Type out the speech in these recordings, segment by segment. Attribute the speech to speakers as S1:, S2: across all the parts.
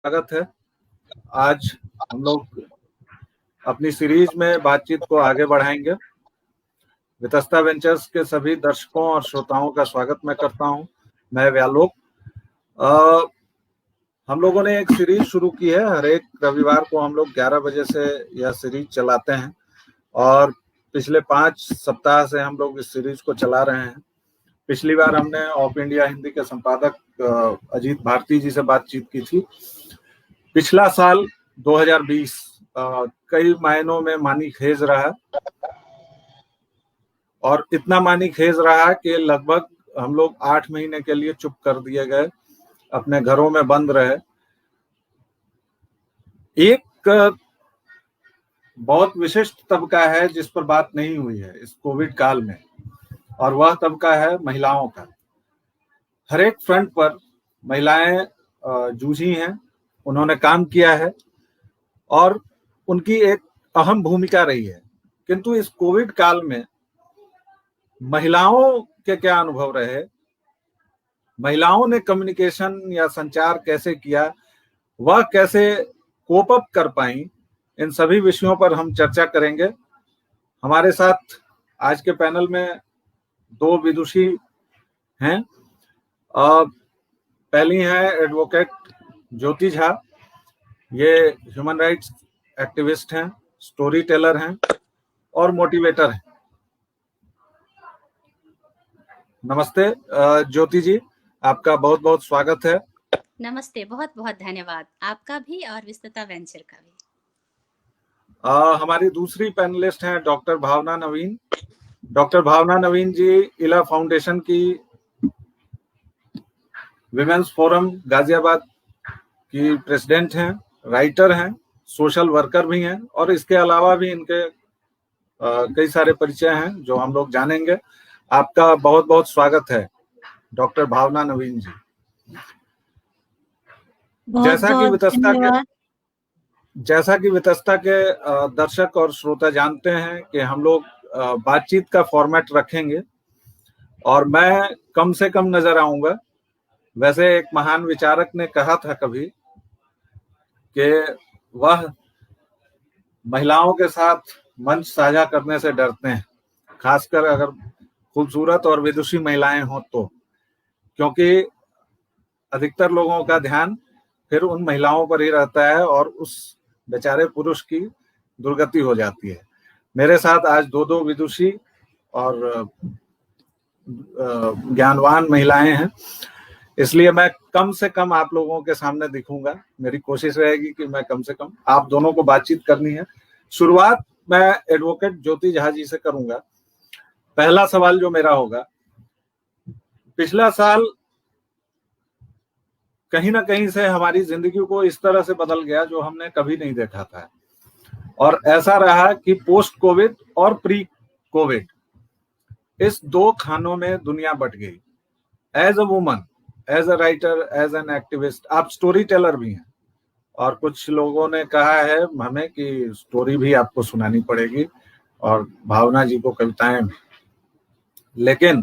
S1: स्वागत है। आज हम लोग अपनी सीरीज में बातचीत को आगे बढ़ाएंगे। वितस्ता वेंचर्स के सभी दर्शकों और श्रोताओं का स्वागत मैं करता हूं। मैं व्यालोक। हम लोगों ने एक सीरीज शुरू की है। हर एक रविवार को हम लोग 11 बजे से यह सीरीज चलाते हैं और पिछले 5 सप्ताह से हम लोग इस सीरीज को चला रहे हैं। पिछली बार हमने ऑफ इंडिया हिंदी के संपादक अजीत भारती जी से बातचीत की थी। पिछला साल 2020 कई मायनों में मानी खेज रहा और इतना मानी खेज रहा कि लगभग हम लोग 8 महीने के लिए चुप कर दिए गए, अपने घरों में बंद रहे। एक बहुत विशिष्ट तबका है जिस पर बात नहीं हुई है इस कोविड काल में, और वह तबका है महिलाओं का। हर एक फ्रंट पर महिलाएं जूझी हैं, उन्होंने काम किया है और उनकी एक अहम भूमिका रही है। किंतु इस कोविड काल में महिलाओं के क्या अनुभव रहे, महिलाओं ने कम्युनिकेशन या संचार कैसे किया, वह कैसे कोप अप कर पाई, इन सभी विषयों पर हम चर्चा करेंगे। हमारे साथ आज के पैनल में 2 विदुषी हैं। पहली है एडवोकेट ज्योति झा। ये ह्यूमन राइट्स एक्टिविस्ट हैं, स्टोरी टेलर हैं और मोटिवेटर हैं। नमस्ते ज्योति जी, आपका बहुत बहुत स्वागत है।
S2: नमस्ते, बहुत बहुत धन्यवाद आपका भी और विस्तृता वेंचर का भी।
S1: हमारी दूसरी पैनलिस्ट हैं डॉक्टर भावना नवीन। डॉक्टर भावना नवीन जी इला फाउंडेशन की विमेंस फोरम गाजियाबाद की प्रेसिडेंट हैं, राइटर हैं, सोशल वर्कर भी हैं और इसके अलावा भी इनके कई सारे परिचय हैं जो हम लोग जानेंगे। आपका बहुत बहुत स्वागत है डॉक्टर भावना नवीन जी। जैसा कि वितस्ता के दर्शक और श्रोता जानते हैं कि हम लोग बातचीत का फॉर्मेट रखेंगे और मैं कम से कम नजर आऊंगा। वैसे एक महान विचारक ने कहा था कभी कि वह महिलाओं के साथ मंच साझा करने से डरते हैं, खासकर अगर खूबसूरत और विदुषी महिलाएं हों तो, क्योंकि अधिकतर लोगों का ध्यान फिर उन महिलाओं पर ही रहता है और उस बेचारे पुरुष की दुर्गति हो जाती है। मेरे साथ आज 2 विदुषी और ज्ञानवान महिलाएं हैं, इसलिए मैं कम से कम आप लोगों के सामने दिखूंगा। मेरी कोशिश रहेगी कि मैं कम से कम आप दोनों को बातचीत करनी है। शुरुआत मैं एडवोकेट ज्योति झा जी से करूंगा। पहला सवाल जो मेरा होगा, पिछला साल कहीं ना कहीं से हमारी जिंदगी को इस तरह से बदल गया जो हमने कभी नहीं देखा था, और ऐसा रहा कि पोस्ट कोविड और प्री कोविड इस 2 खानों में दुनिया बट गई। As a woman, as a writer, as an activist, आप स्टोरी टेलर भी हैं और कुछ लोगों ने कहा है हमें कि स्टोरी भी आपको सुनानी पड़ेगी और भावना जी को कविताएं भी। लेकिन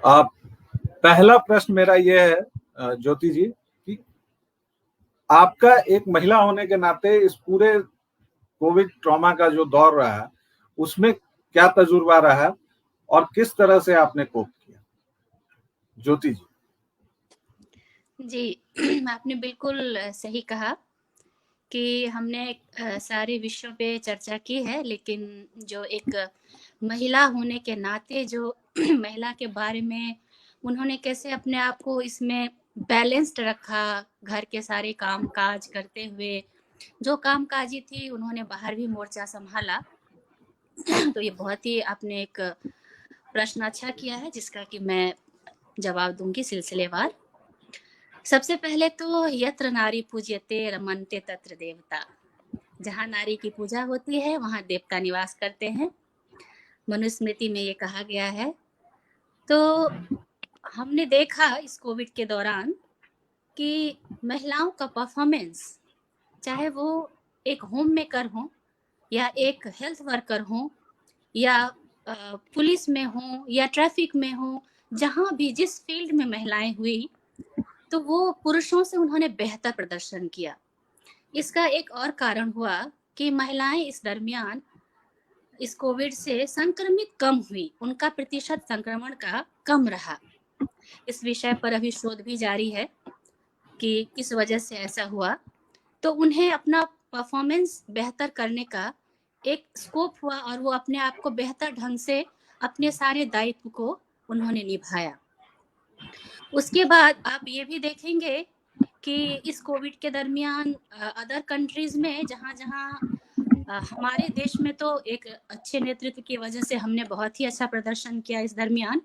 S1: पहला प्रश्न मेरा यह है ज्योति जी कि आपका एक महिला होने के नाते इस पूरे कोविड ट्रॉमा का जो दौर रहा उसमें क्या तजुर्बा रहा और किस तरह से आपने कोप किया? ज्योति जी।
S2: जी आपने बिल्कुल सही कहा कि हमने सारे विषयों पे चर्चा की है, लेकिन जो एक महिला होने के नाते जो महिला के बारे में उन्होंने कैसे अपने आप को इसमें बैलेंस्ड रखा, घर के सारे काम काज करते हुए जो काम काजी थी उन्होंने बाहर भी मोर्चा संभाला। तो ये बहुत ही आपने एक प्रश्न अच्छा किया है जिसका कि मैं जवाब दूंगी सिलसिलेवार। सबसे पहले तो यत्र नारी पूज्यते रमन्ते तत्र देवता, जहाँ नारी की पूजा होती है वहाँ देवता निवास करते हैं, मनुस्मृति में ये कहा गया है। तो हमने देखा इस कोविड के दौरान कि महिलाओं का परफॉर्मेंस, चाहे वो एक होम मेकर हो या एक हेल्थ वर्कर हो या पुलिस में हो या ट्रैफिक में हो, जहाँ भी जिस फील्ड में महिलाएं हुई तो वो पुरुषों से उन्होंने बेहतर प्रदर्शन किया। इसका एक और कारण हुआ कि महिलाएं इस दरमियान इस कोविड से संक्रमित कम हुई, उनका प्रतिशत संक्रमण का कम रहा। इस विषय पर अभी शोध भी जारी है कि किस वजह से ऐसा हुआ। तो उन्हें अपना परफॉर्मेंस बेहतर करने का एक स्कोप हुआ और वो अपने आप को बेहतर ढंग से अपने सारे दायित्व को उन्होंने निभाया। उसके बाद आप ये भी देखेंगे कि इस कोविड के दरमियान अदर कंट्रीज में जहाँ जहाँ हमारे देश में तो एक अच्छे नेतृत्व की वजह से हमने बहुत ही अच्छा प्रदर्शन किया इस दरमियान,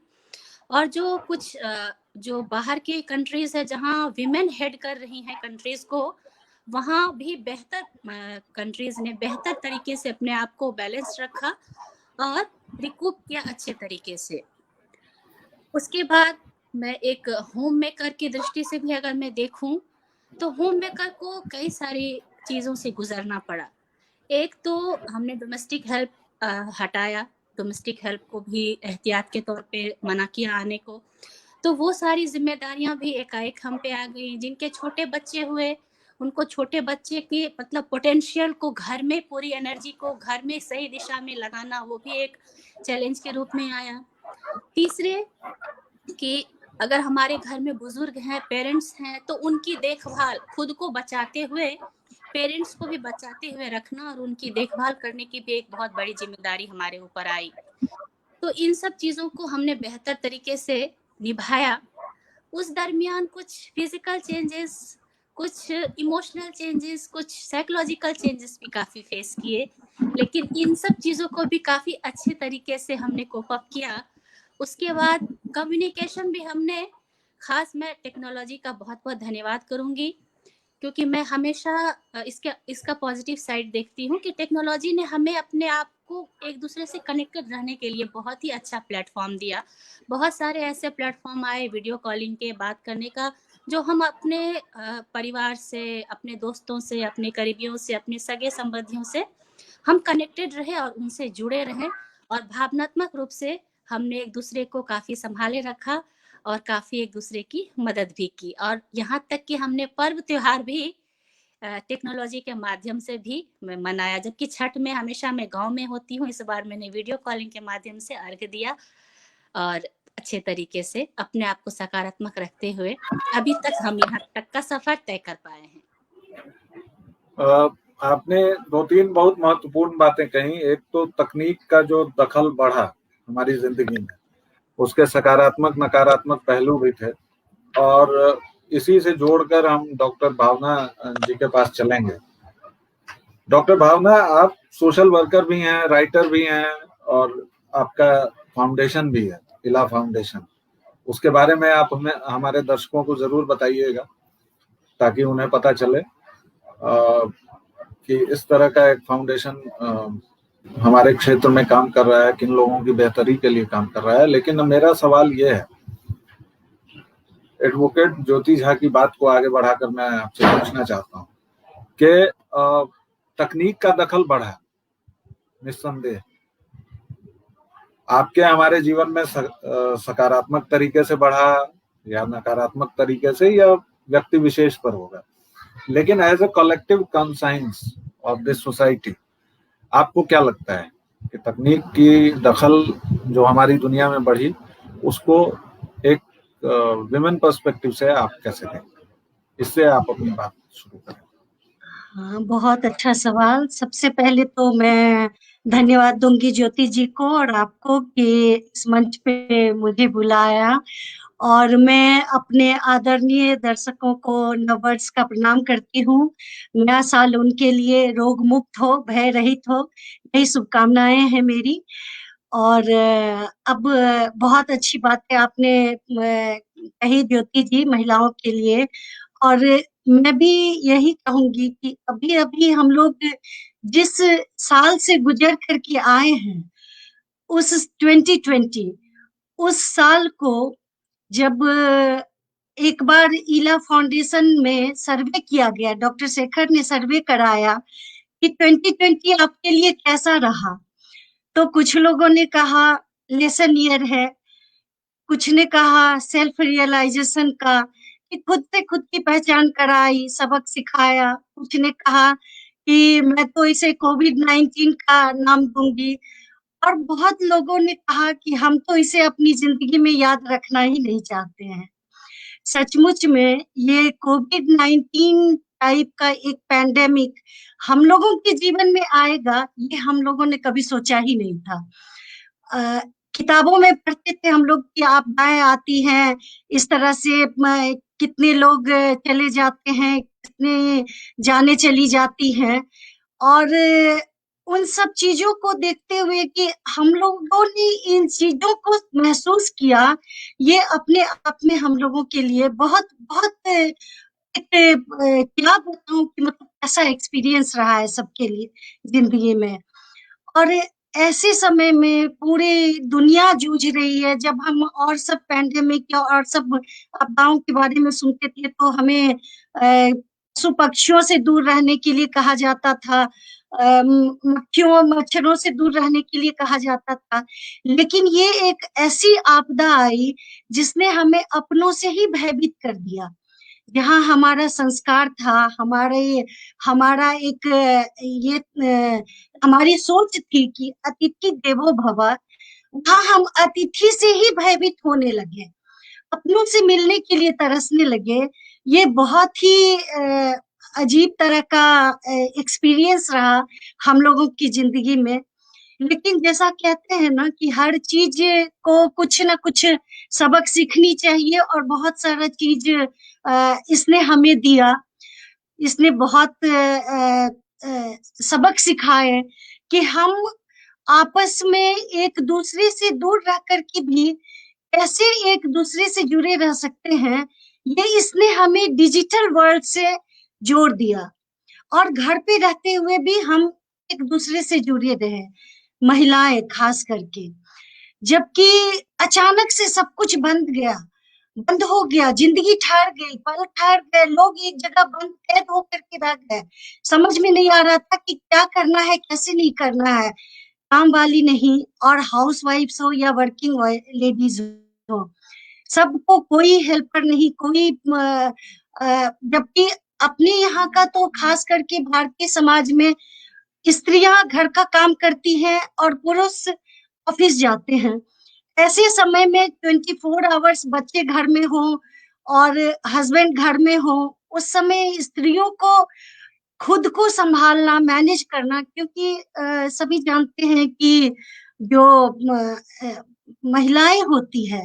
S2: और जो कुछ जो बाहर की कंट्रीज है जहाँ विमेन हेड कर रही हैं कंट्रीज को, वहाँ भी बेहतर कंट्रीज ने बेहतर तरीके से अपने आप को बैलेंस रखा और रिकूप किया अच्छे तरीके से। उसके बाद मैं एक होम मेकर की दृष्टि से भी अगर मैं देखूं तो होम मेकर को कई सारी चीज़ों से गुजरना पड़ा। एक तो हमने डोमेस्टिक हेल्प हटाया, डोमेस्टिक हेल्प को भी एहतियात के तौर पे मना किया आने को, तो वो सारी जिम्मेदारियां भी एकाएक हम पे आ गई। जिनके छोटे बच्चे हुए उनको छोटे बच्चे की मतलब पोटेंशियल को घर में, पूरी एनर्जी को घर में सही दिशा में लगाना, वो भी एक चैलेंज के रूप में आया। तीसरे कि अगर हमारे घर में बुजुर्ग हैं, पेरेंट्स हैं, तो उनकी देखभाल खुद को बचाते हुए पेरेंट्स को भी बचाते हुए रखना और उनकी देखभाल करने की भी एक बहुत बड़ी जिम्मेदारी हमारे ऊपर आई। तो इन सब चीज़ों को हमने बेहतर तरीके से निभाया। उस दरमियान कुछ फिजिकल चेंजेस, कुछ इमोशनल चेंजेस, कुछ साइकोलॉजिकल चेंजेस भी काफ़ी फेस किए, लेकिन इन सब चीज़ों को भी काफ़ी अच्छे तरीके से हमने कोप अप किया। उसके बाद कम्युनिकेशन भी हमने, खास मैं टेक्नोलॉजी का बहुत बहुत धन्यवाद करूंगी, क्योंकि मैं हमेशा इसका पॉजिटिव साइड देखती हूँ कि टेक्नोलॉजी ने हमें अपने आप को एक दूसरे से कनेक्टेड रहने के लिए बहुत ही अच्छा प्लेटफॉर्म दिया। बहुत सारे ऐसे प्लेटफॉर्म आए वीडियो कॉलिंग के, बात करने का, जो हम अपने परिवार से, अपने दोस्तों से, अपने करीबियों से, अपने सगे संबंधियों से हम कनेक्टेड रहे और उनसे जुड़े रहें, और भावनात्मक रूप से हमने एक दूसरे को काफ़ी संभाले रखा और काफ़ी एक दूसरे की मदद भी की। और यहाँ तक कि हमने पर्व त्योहार भी टेक्नोलॉजी के माध्यम से भी मनाया। जबकि छठ में हमेशा मैं गांव में होती हूँ, इस बार मैंने वीडियो कॉलिंग के माध्यम से अर्घ दिया और अच्छे तरीके से अपने आप को सकारात्मक रखते हुए अभी तक हम यहाँ तक का सफर तय कर पाए हैं।
S1: आपने दो तीन बहुत महत्वपूर्ण बातें कही। एक तो तकनीक का जो दखल बढ़ा हमारी जिंदगी में, उसके सकारात्मक नकारात्मक पहलू भी थे, और इसी से जोड़कर हम डॉक्टर भावना जी के पास चलेंगे। डॉक्टर भावना, आप सोशल वर्कर भी हैं, राइटर भी हैं, और आपका फाउंडेशन भी है, इला फाउंडेशन। उसके बारे में आप हमें, हमारे दर्शकों को जरूर बताइएगा ताकि उन्हें पता चले कि इस तरह का एक फाउंडेशन हमारे क्षेत्र में काम कर रहा है, किन लोगों की बेहतरी के लिए काम कर रहा है। लेकिन मेरा सवाल ये है, एडवोकेट ज्योति झा की बात को आगे बढ़ाकर मैं आपसे पूछना चाहता हूँ कि तकनीक का दखल बढ़ा, निस्संदेह आपके हमारे जीवन में सकारात्मक तरीके से बढ़ा या नकारात्मक तरीके से, या व्यक्ति विशेष पर होगा, लेकिन as a collective conscience of this society आपको क्या लगता है कि तकनीक की दखल जो हमारी दुनिया में बढ़ी, उसको एक विमेन पर्सपेक्टिव से आप कैसे देखते हैं? इससे आप अपनी बात शुरू करें।
S3: हाँ, बहुत अच्छा सवाल। सबसे पहले तो मैं धन्यवाद दूंगी ज्योति जी को और आपको कि इस मंच पे मुझे बुलाया, और मैं अपने आदरणीय दर्शकों को नववर्ष का प्रणाम करती हूँ। नया साल उनके लिए रोग मुक्त हो, भय रहित हो, यही शुभकामनाएं हैं मेरी। और अब बहुत अच्छी बात है आपने कही ज्योति जी महिलाओं के लिए, और मैं भी यही कहूंगी कि अभी अभी हम लोग जिस साल से गुजर करके आए हैं, उस 2020, उस साल को जब एक बार इला फाउंडेशन में सर्वे किया गया, डॉक्टर शेखर ने सर्वे कराया कि 2020 आपके लिए कैसा रहा, तो कुछ लोगों ने कहा लेसन ईयर है, कुछ ने कहा सेल्फ रियलाइजेशन का, कि खुद से खुद की पहचान कराई, सबक सिखाया। कुछ ने कहा कि मैं तो इसे कोविड-19 का नाम दूंगी, और बहुत लोगों ने कहा कि हम तो इसे अपनी जिंदगी में याद रखना ही नहीं चाहते हैं। सचमुच में ये कोविड-19 टाइप का एक पैंडेमिक हम लोगों के जीवन में आएगा, ये हम लोगों ने कभी सोचा ही नहीं था। किताबों में पढ़ते थे हम लोग कि आपदाएं आती हैं, इस तरह से कितने लोग चले जाते हैं, कितने जाने चली जाती हैं, और उन सब चीजों को देखते हुए कि हम लोगों ने इन चीजों को महसूस किया, ये अपने आप में हम लोगों के लिए बहुत बहुत क्या बताऊं कि मतलब ऐसा एक्सपीरियंस रहा है सबके लिए जिंदगी में। और ऐसे समय में पूरी दुनिया जूझ रही है, जब हम और सब पैंडेमिक या और सब आपदाओं के बारे में सुनते थे तो हमें पशु पक्षियों से दूर रहने के लिए कहा जाता था, मक्खियों मच्छरों से दूर रहने के लिए कहा जाता था। लेकिन ये एक ऐसी आपदा आई जिसने हमें अपनों से ही भयभीत कर दिया। जहाँ हमारा संस्कार था, हमारा एक हमारी सोच थी कि अतिथि देवो भव, वहाँ हम अतिथि से ही भयभीत होने लगे, अपनों से मिलने के लिए तरसने लगे। ये बहुत ही अजीब तरह का एक्सपीरियंस रहा हम लोगों की जिंदगी में। लेकिन जैसा कहते हैं ना कि हर चीज को कुछ ना कुछ सबक सीखनी चाहिए, और बहुत सारा चीज इसने हमें दिया। इसने बहुत सबक सिखाए कि हम आपस में एक दूसरे से दूर रह कर के भी कैसे एक दूसरे से जुड़े रह सकते हैं। ये इसने हमें डिजिटल वर्ल्ड से जोड़ दिया, और घर पे रहते हुए भी हम एक दूसरे से जुड़े रहे, महिलाएं खास करके। जबकि अचानक से सब कुछ बंद हो गया, जिंदगी ठहर गई, पल ठहर गए, लोग एक जगह बंद कैद होकर के रह गए। समझ में नहीं आ रहा था कि क्या करना है, कैसे नहीं करना है। काम वाली नहीं, और हाउस वाइफ्स हो या वर्किंग लेडीज हो, सबको कोई हेल्पर नहीं, कोई जबकि अपने यहाँ का तो खास करके भारतीय समाज में स्त्रियां घर का काम करती हैं और पुरुष ऑफिस जाते हैं। ऐसे समय में 24 आवर्स बच्चे घर में हो और हस्बैंड घर में हो, उस समय स्त्रियों को खुद को संभालना, मैनेज करना, क्योंकि सभी जानते हैं कि जो महिलाएं होती है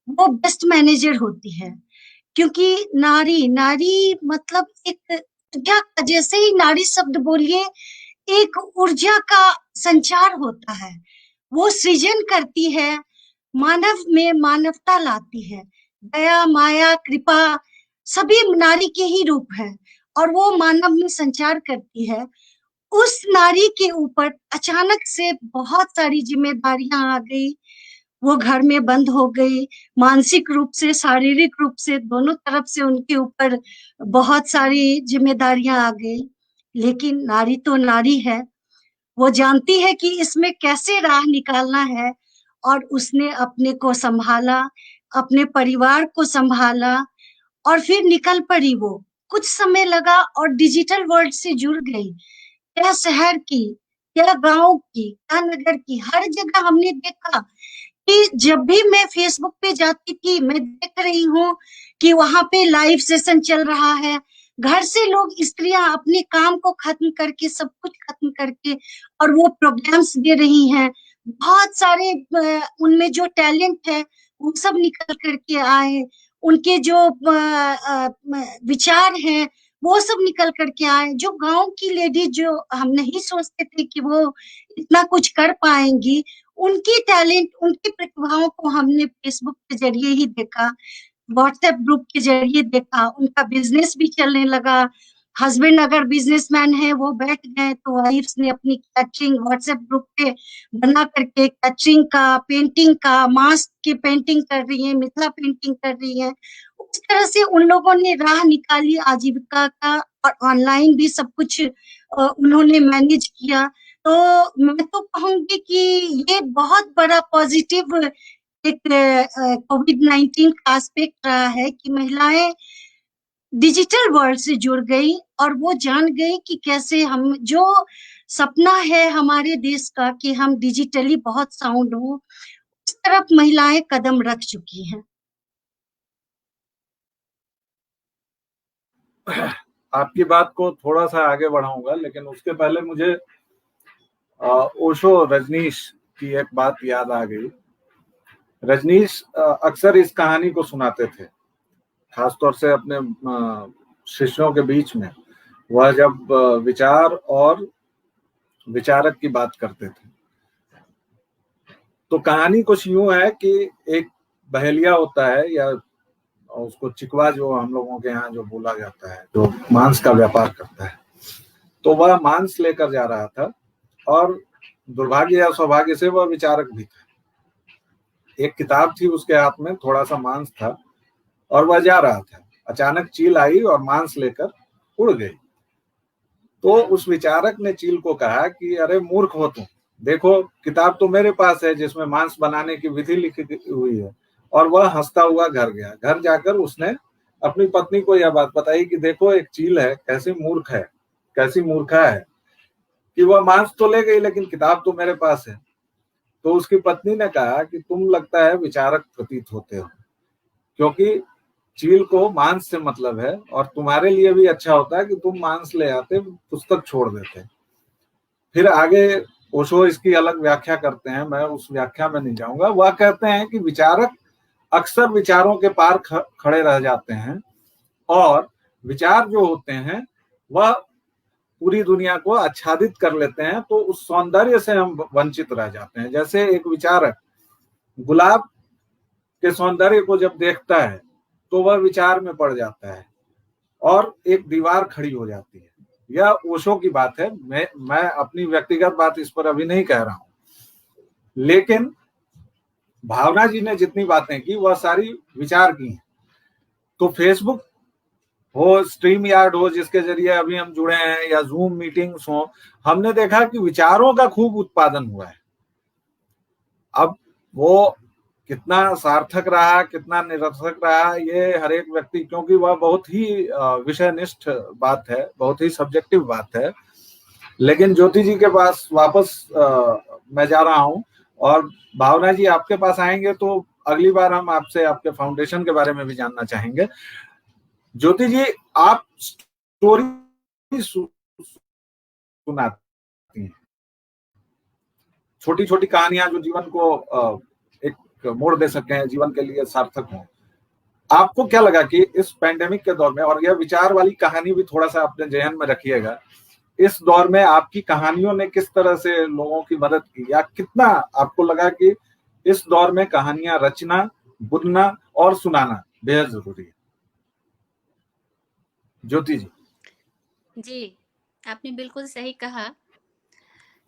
S3: वो बेस्ट मैनेजर होती है। क्योंकि नारी नारी मतलब एक ऊर्जा का, जैसे ही नारी शब्द बोलिए, एक ऊर्जा का संचार होता है। वो सृजन करती है, मानव में मानवता लाती है, दया माया कृपा सभी नारी के ही रूप है, और वो मानव में संचार करती है। उस नारी के ऊपर अचानक से बहुत सारी जिम्मेदारियां आ गई, वो घर में बंद हो गई, मानसिक रूप से शारीरिक रूप से दोनों तरफ से उनके ऊपर बहुत सारी जिम्मेदारियां आ गई। लेकिन नारी तो नारी है, वो जानती है कि इसमें कैसे राह निकालना है, और उसने अपने को संभाला, अपने परिवार को संभाला, और फिर निकल पड़ी वो। कुछ समय लगा और डिजिटल वर्ल्ड से जुड़ गई। क्या शहर की, क्या गांव की, क्या नगर की, हर जगह हमने देखा कि जब भी मैं फेसबुक पे जाती थी, मैं देख रही हूँ कि वहां पे लाइव सेशन चल रहा है। घर से लोग, स्त्रियां अपने काम को खत्म करके, सब कुछ खत्म करके, और वो प्रोग्राम्स दे रही हैं। बहुत सारे उनमें जो टैलेंट है वो सब निकल करके आए, उनके जो विचार हैं वो सब निकल करके आए। जो गांव की लेडी, जो हम नहीं सोचते थे कि वो इतना कुछ कर पाएंगी, उनकी टैलेंट, उनकी प्रतिभाओं को हमने फेसबुक के जरिए ही देखा, व्हाट्सएप ग्रुप के जरिए देखा। उनका बिजनेस भी चलने लगा। हस्बैंड अगर बिजनेसमैन है, वो बैठ गए तो वाइफ्स ने अपनी कैटरिंग व्हाट्सएप ग्रुप पे बना करके कैटरिंग का, पेंटिंग का, मास्क की पेंटिंग कर रही है, मिथिला पेंटिंग कर रही है। उस तरह से उन लोगों ने राह निकाली आजीविका का, और ऑनलाइन भी सब कुछ उन्होंने मैनेज किया। तो मैं तो कहूंगी कि ये बहुत बड़ा पॉजिटिव एक कोविड-19 का एस्पेक्ट रहा है कि महिलाएं डिजिटल वर्ल्ड से जुड़ गई और वो जान गई कि कैसे हम जो सपना है हमारे देश का कि हम डिजिटली बहुत साउंड हो, उस तरफ महिलाएं कदम रख चुकी हैं।
S1: आपकी बात को थोड़ा सा आगे बढ़ाऊंगा, लेकिन उसके पहले मुझे ओशो रजनीश की एक बात याद आ गई। रजनीश अक्सर इस कहानी को सुनाते थे, खासतौर से अपने शिष्यों के बीच में। वह जब विचार और विचारक की बात करते थे तो कहानी कुछ यूं है कि एक बहेलिया होता है, या उसको चिकवा जो हम लोगों के यहाँ जो बोला जाता है, जो मांस का व्यापार करता है। तो वह मांस लेकर जा रहा था और दुर्भाग्य या सौभाग्य से वह विचारक भी था। एक किताब थी उसके हाथ में, थोड़ा सा मांस था और वह जा रहा था। अचानक चील आई और मांस लेकर उड़ गई। तो उस विचारक ने चील को कहा कि अरे मूर्ख हो तुम, देखो किताब तो मेरे पास है जिसमें मांस बनाने की विधि लिखी हुई है। और वह हंसता हुआ घर गया। घर जाकर उसने अपनी पत्नी को यह बात बताई कि देखो एक चील है, कैसी मूर्ख है, कैसी मूर्खा है कि वह मांस तो ले गई लेकिन किताब तो मेरे पास है। तो उसकी पत्नी ने कहा कि तुम लगता है विचारक प्रतीत होते हो, क्योंकि चील को मांस से मतलब है और तुम्हारे लिए भी अच्छा होता है कि तुम मांस ले आते, पुस्तक छोड़ देते। फिर आगे ओशो इसकी अलग व्याख्या करते हैं, मैं उस व्याख्या में नहीं जाऊंगा। वह कहते हैं कि विचारक अक्सर विचारों के पार खड़े रह जाते हैं और विचार जो होते हैं वह पूरी दुनिया को आच्छादित कर लेते हैं, तो उस सौंदर्य से हम वंचित रह जाते हैं। जैसे एक विचारक गुलाब के सौंदर्य को जब देखता है तो वह विचार में पड़ जाता है और एक दीवार खड़ी हो जाती है। यह ओशो की बात है, मैं अपनी व्यक्तिगत बात इस पर अभी नहीं कह रहा हूं। लेकिन भावना जी ने जितनी बातें की वह सारी विचार की हैं। तो फेसबुक हो, स्ट्रीम यार्ड हो, जिसके जरिए अभी हम जुड़े हैं, या जूम मीटिंग्स हो, हमने देखा कि विचारों का खूब उत्पादन हुआ है। अब वो कितना सार्थक रहा, कितना निरर्थक रहा, ये हर एक व्यक्ति, क्योंकि वह बहुत ही विषयनिष्ठ बात है, बहुत ही सब्जेक्टिव बात है। लेकिन ज्योति जी के पास वापस मैं जा रहा हूं और भावना जी आपके पास आएंगे तो अगली बार हम आपसे आपके फाउंडेशन के बारे में भी जानना चाहेंगे। ज्योति जी, आप स्टोरी सुनाती हैं, छोटी छोटी कहानियां जो जीवन को एक मोड़ दे सके, जीवन के लिए सार्थक हो। आपको क्या लगा कि इस पैंडेमिक के दौर में, और यह विचार वाली कहानी भी थोड़ा सा अपने जहन में रखिएगा, इस दौर में आपकी कहानियों ने किस तरह से लोगों की मदद की, या कितना आपको लगा कि इस दौर में कहानियां रचना, बुनना और सुनाना बेहद जरूरी है? ज्योति जी।
S2: जी, आपने बिल्कुल सही कहा,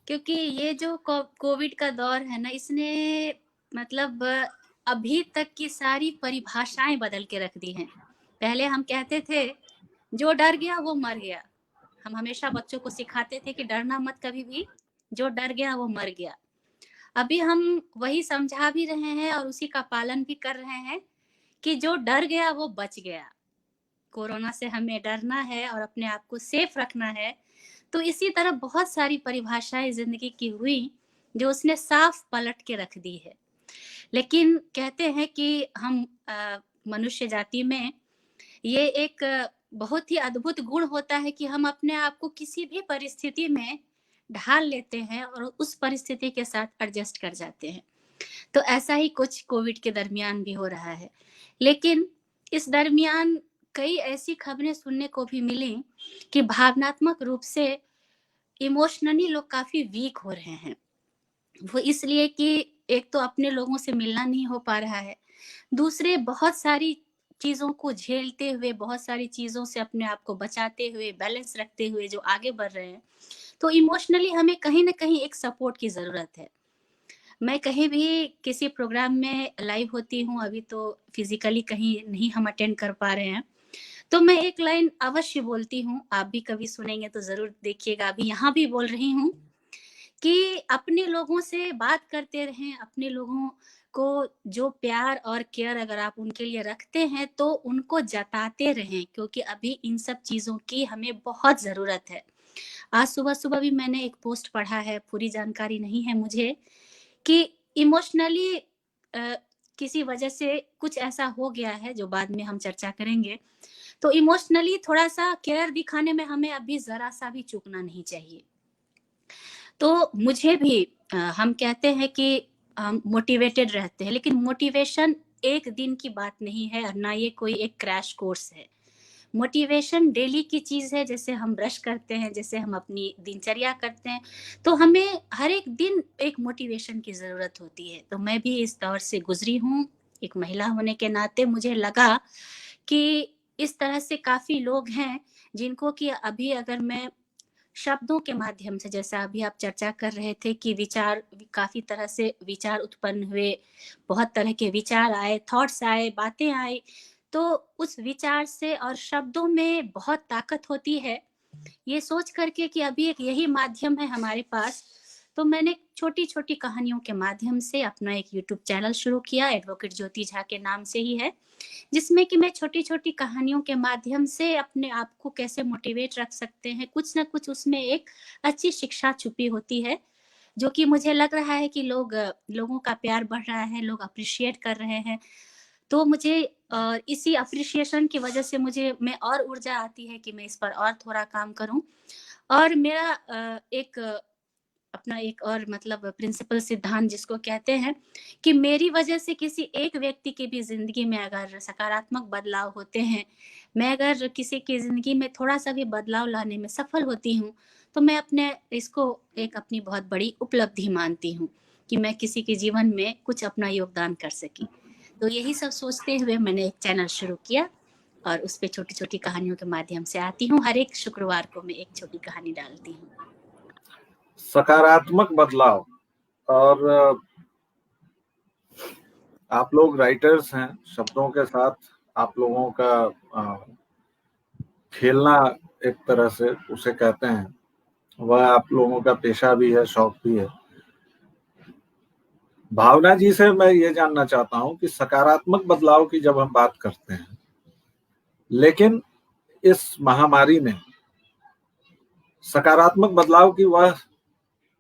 S2: क्योंकि ये जो कोविड का दौर है ना, इसने मतलब अभी तक की सारी परिभाषाएं बदल के रख दी हैं। पहले हम कहते थे जो डर गया वो मर गया। हम हमेशा बच्चों को सिखाते थे कि डरना मत कभी भी, जो डर गया वो मर गया। अभी हम वही समझा भी रहे हैं और उसी का पालन भी कर रहे हैं कि जो डर गया वो बच गया। कोरोना से हमें डरना है और अपने आप को सेफ रखना है। तो इसी तरह बहुत सारी परिभाषाएं जिंदगी की हुई जो उसने साफ पलट के रख दी है। लेकिन कहते हैं कि हम मनुष्य जाति में ये एक बहुत ही अद्भुत गुण होता है कि हम अपने आप को किसी भी परिस्थिति में ढाल लेते हैं और उस परिस्थिति के साथ एडजस्ट कर जाते हैं। तो ऐसा ही कुछ कोविड के दरमियान भी हो रहा है। लेकिन इस दरमियान कई ऐसी खबरें सुनने को भी मिली कि भावनात्मक रूप से इमोशनली लोग काफी वीक हो रहे हैं। वो इसलिए कि एक तो अपने लोगों से मिलना नहीं हो पा रहा है, दूसरे बहुत सारी चीजों को झेलते हुए, बहुत सारी चीजों से अपने आप को बचाते हुए, बैलेंस रखते हुए जो आगे बढ़ रहे हैं, तो इमोशनली हमें कहीं ना कहीं एक सपोर्ट की जरूरत है। मैं कहीं भी किसी प्रोग्राम में लाइव होती हूँ, अभी तो फिजिकली कहीं नहीं हम अटेंड कर पा रहे हैं, तो मैं एक लाइन अवश्य बोलती हूँ, आप भी कभी सुनेंगे तो जरूर देखिएगा, अभी यहाँ भी बोल रही हूँ कि अपने लोगों से बात करते रहें, अपने लोगों को जो प्यार और केयर अगर आप उनके लिए रखते हैं तो उनको जताते रहें, क्योंकि अभी इन सब चीज़ों की हमें बहुत ज़रूरत है। आज सुबह-सुबह भी मैंने एक पोस्ट पढ़ा है, पूरी जानकारी नहीं है मुझे, कि इमोशनली किसी वजह से कुछ ऐसा हो गया है जो बाद में हम चर्चा करेंगे। तो इमोशनली थोड़ा-सा केयर दिखाने में हमें अभी ज़रा-सा भी चूकना नहीं चाहिए। तो मुझे भी हम कहते हैं कि हम मोटिवेटेड रहते हैं, लेकिन मोटिवेशन एक दिन की बात नहीं है और ना ये कोई एक क्रैश कोर्स है। मोटिवेशन डेली की चीज़ है, जैसे हम ब्रश करते हैं, जैसे हम अपनी दिनचर्या करते हैं, तो हमें हर एक दिन एक मोटिवेशन की ज़रूरत होती है। तो मैं भी इस दौर से गुज़री हूँ, एक महिला होने के नाते मुझे लगा कि इस तरह से काफ़ी लोग हैं, जिनको कि अभी अगर मैं शब्दों के माध्यम से, जैसा अभी आप चर्चा कर रहे थे कि विचार काफ़ी तरह से विचार उत्पन्न हुए, बहुत तरह के विचार आए, थॉट्स आए, बातें आई, तो उस विचार से और शब्दों में बहुत ताकत होती है। ये सोच करके कि अभी एक यही माध्यम है हमारे पास, तो मैंने छोटी-छोटी कहानियों के माध्यम से अपना एक यूट्यूब चैनल शुरू किया, एडवोकेट ज्योति झा के नाम से ही है, जिसमें कि मैं छोटी-छोटी कहानियों के माध्यम से अपने आप को कैसे मोटिवेट रख सकते हैं, कुछ ना कुछ उसमें एक अच्छी शिक्षा छुपी होती है, जो कि मुझे लग रहा है कि लोगों का प्यार बढ़ रहा है, लोग अप्रिशिएट कर रहे हैं। तो मुझे इसी एप्रिसिएशन की वजह से मुझे में और ऊर्जा आती है कि मैं इस पर और थोड़ा काम करूँ। और मेरा अपना एक और मतलब प्रिंसिपल सिद्धांत जिसको कहते हैं कि मेरी वजह से किसी एक व्यक्ति की भी ज़िंदगी में अगर सकारात्मक बदलाव होते हैं, मैं अगर किसी की ज़िंदगी में थोड़ा-सा भी बदलाव लाने में सफल होती हूँ, तो मैं इसको एक अपनी बहुत बड़ी उपलब्धि मानती हूँ कि मैं किसी के जीवन में कुछ अपना योगदान कर सकी। तो यही सब सोचते हुए मैंने एक चैनल शुरू किया और उस पे छोटी-छोटी कहानियों के माध्यम से आती हूँ। हर एक शुक्रवार को मैं एक छोटी कहानी डालती हूँ।
S1: सकारात्मक बदलाव, और आप लोग राइटर्स हैं, शब्दों के साथ आप लोगों का खेलना एक तरह से उसे कहते हैं, वह आप लोगों का पेशा भी है, शौक भी है। भावना जी से मैं ये जानना चाहता हूं कि सकारात्मक बदलाव की जब हम बात करते हैं, लेकिन इस महामारी में सकारात्मक बदलाव की वह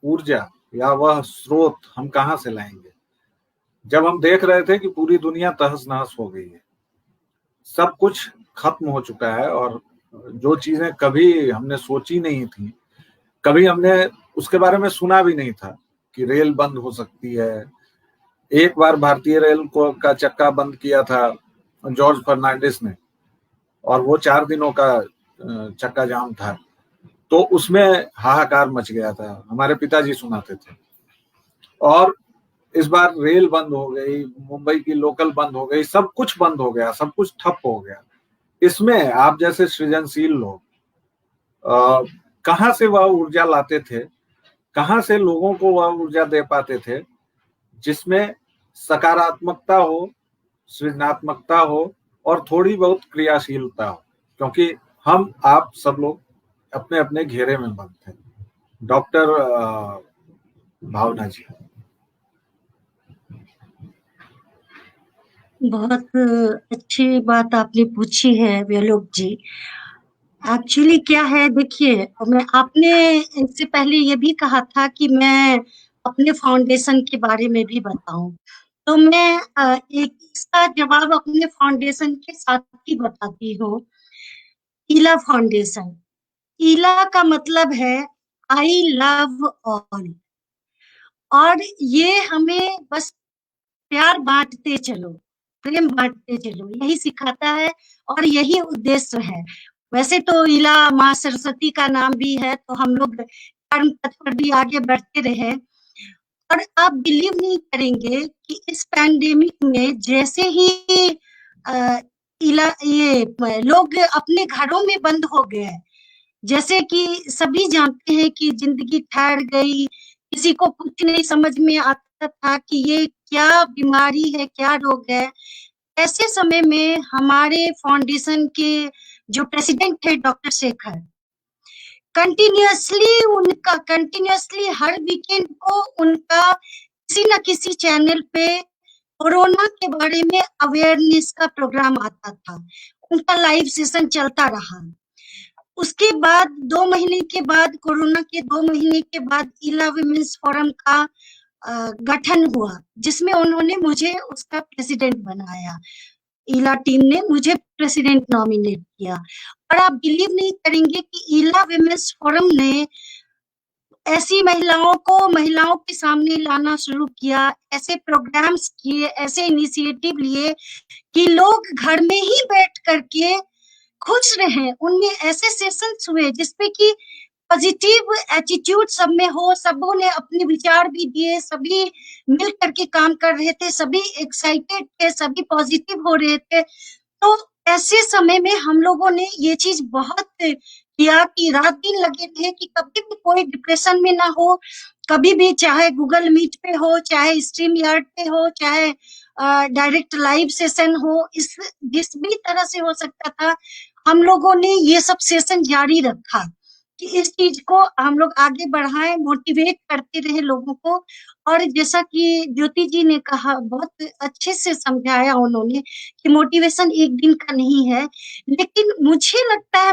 S1: ऊर्जा या वह स्रोत हम कहां से लाएंगे, जब हम देख रहे थे कि पूरी दुनिया तहस नहस हो गई है, सब कुछ खत्म हो चुका है, और जो चीजें कभी हमने सोची नहीं थी, कभी हमने उसके बारे में सुना भी नहीं था कि रेल बंद हो सकती है। एक बार भारतीय रेल का चक्का बंद किया था जॉर्ज फर्नांडिस ने, और वो 4 दिनों का चक्का जाम था, तो उसमें हाहाकार मच गया था, हमारे पिताजी सुनाते थे। और इस बार रेल बंद हो गई, मुंबई की लोकल बंद हो गई, सब कुछ बंद हो गया, सब कुछ ठप हो गया। इसमें आप जैसे सृजनशील लोग कहां से वह ऊर्जा लाते थे, कहां से लोगों को वह ऊर्जा दे पाते थे जिसमें सकारात्मकता हो, सृजनात्मकता हो और थोड़ी बहुत क्रियाशीलता हो, क्योंकि हम आप सब लोग अपने अपने घेरे में बंद थे। डॉक्टर भावना जी।
S3: बहुत अच्छी बात आपने पूछी है व्यालोक जी। एक्चुअली क्या है, देखिए, आपने इससे पहले ये भी कहा था कि मैं अपने फाउंडेशन के बारे में भी बताऊं, तो मैं एक इसका जवाब अपने फाउंडेशन के साथ ही बताती हूँ। ईला फाउंडेशन, ईला का मतलब है आई लव ऑल, और ये हमें बस प्यार बांटते चलो, प्रेम बांटते चलो, यही सिखाता है और यही उद्देश्य है। वैसे तो ईला माँ सरस्वती का नाम भी है, तो हम लोग कर्म पथ पर भी आगे बढ़ते रहे। और आप बिलीव नहीं करेंगे कि इस पैंडेमिक में जैसे ही ये लोग अपने घरों में बंद हो गए, जैसे कि सभी जानते हैं कि जिंदगी ठहर गई, किसी को कुछ नहीं समझ में आता था कि ये क्या बीमारी है, क्या रोग है। ऐसे समय में हमारे फाउंडेशन के जो प्रेसिडेंट थे डॉक्टर शेखर, कंटिन्यूअसली हर वीकेंड को उनका किसी न किसी चैनल पे कोरोना के बारे में अवेयरनेस का प्रोग्राम आता था, उनका लाइव सेशन चलता रहा। उसके बाद 2 महीने के बाद, कोरोना के 2 महीने के बाद ईला विमेंस फोरम का गठन हुआ, जिसमें उन्होंने मुझे उसका प्रेसिडेंट बनाया। ईला टीम ने मुझे प्रेसिडेंट नॉमिनेट किया। और आप बिलीव नहीं करेंगे कि ईला विमेंस फोरम ने ऐसी महिलाओं के सामने लाना शुरू किया, ऐसे प्रोग्राम्स किए, ऐसे इनिशिएटिव लिए कि लोग घर में ही बैठ करके खुश रहे। उनमें ऐसे सेशंस हुए जिसपे कि पॉजिटिव एटीट्यूड सब में हो, सबों ने अपने विचार भी दिए, सभी मिल करके काम कर रहे थे, सभी एक्साइटेड थे, सभी पॉजिटिव हो रहे थे। तो ऐसे समय में हम लोगों ने ये चीज बहुत किया कि रात दिन लगे थे कि कभी भी कोई डिप्रेशन में ना हो, कभी भी, चाहे गूगल मीट पे हो, चाहे स्ट्रीम यार्ड पे हो, चाहे डायरेक्ट लाइव सेशन हो, इस जिस भी तरह से हो सकता था, हम लोगों ने ये सब सेशन जारी रखा कि इस चीज को हम लोग आगे बढ़ाएं, मोटिवेट करते रहे लोगों को। और जैसा कि ज्योति जी ने कहा, बहुत अच्छे से समझाया उन्होंने कि मोटिवेशन एक दिन का नहीं है, लेकिन मुझे लगता है,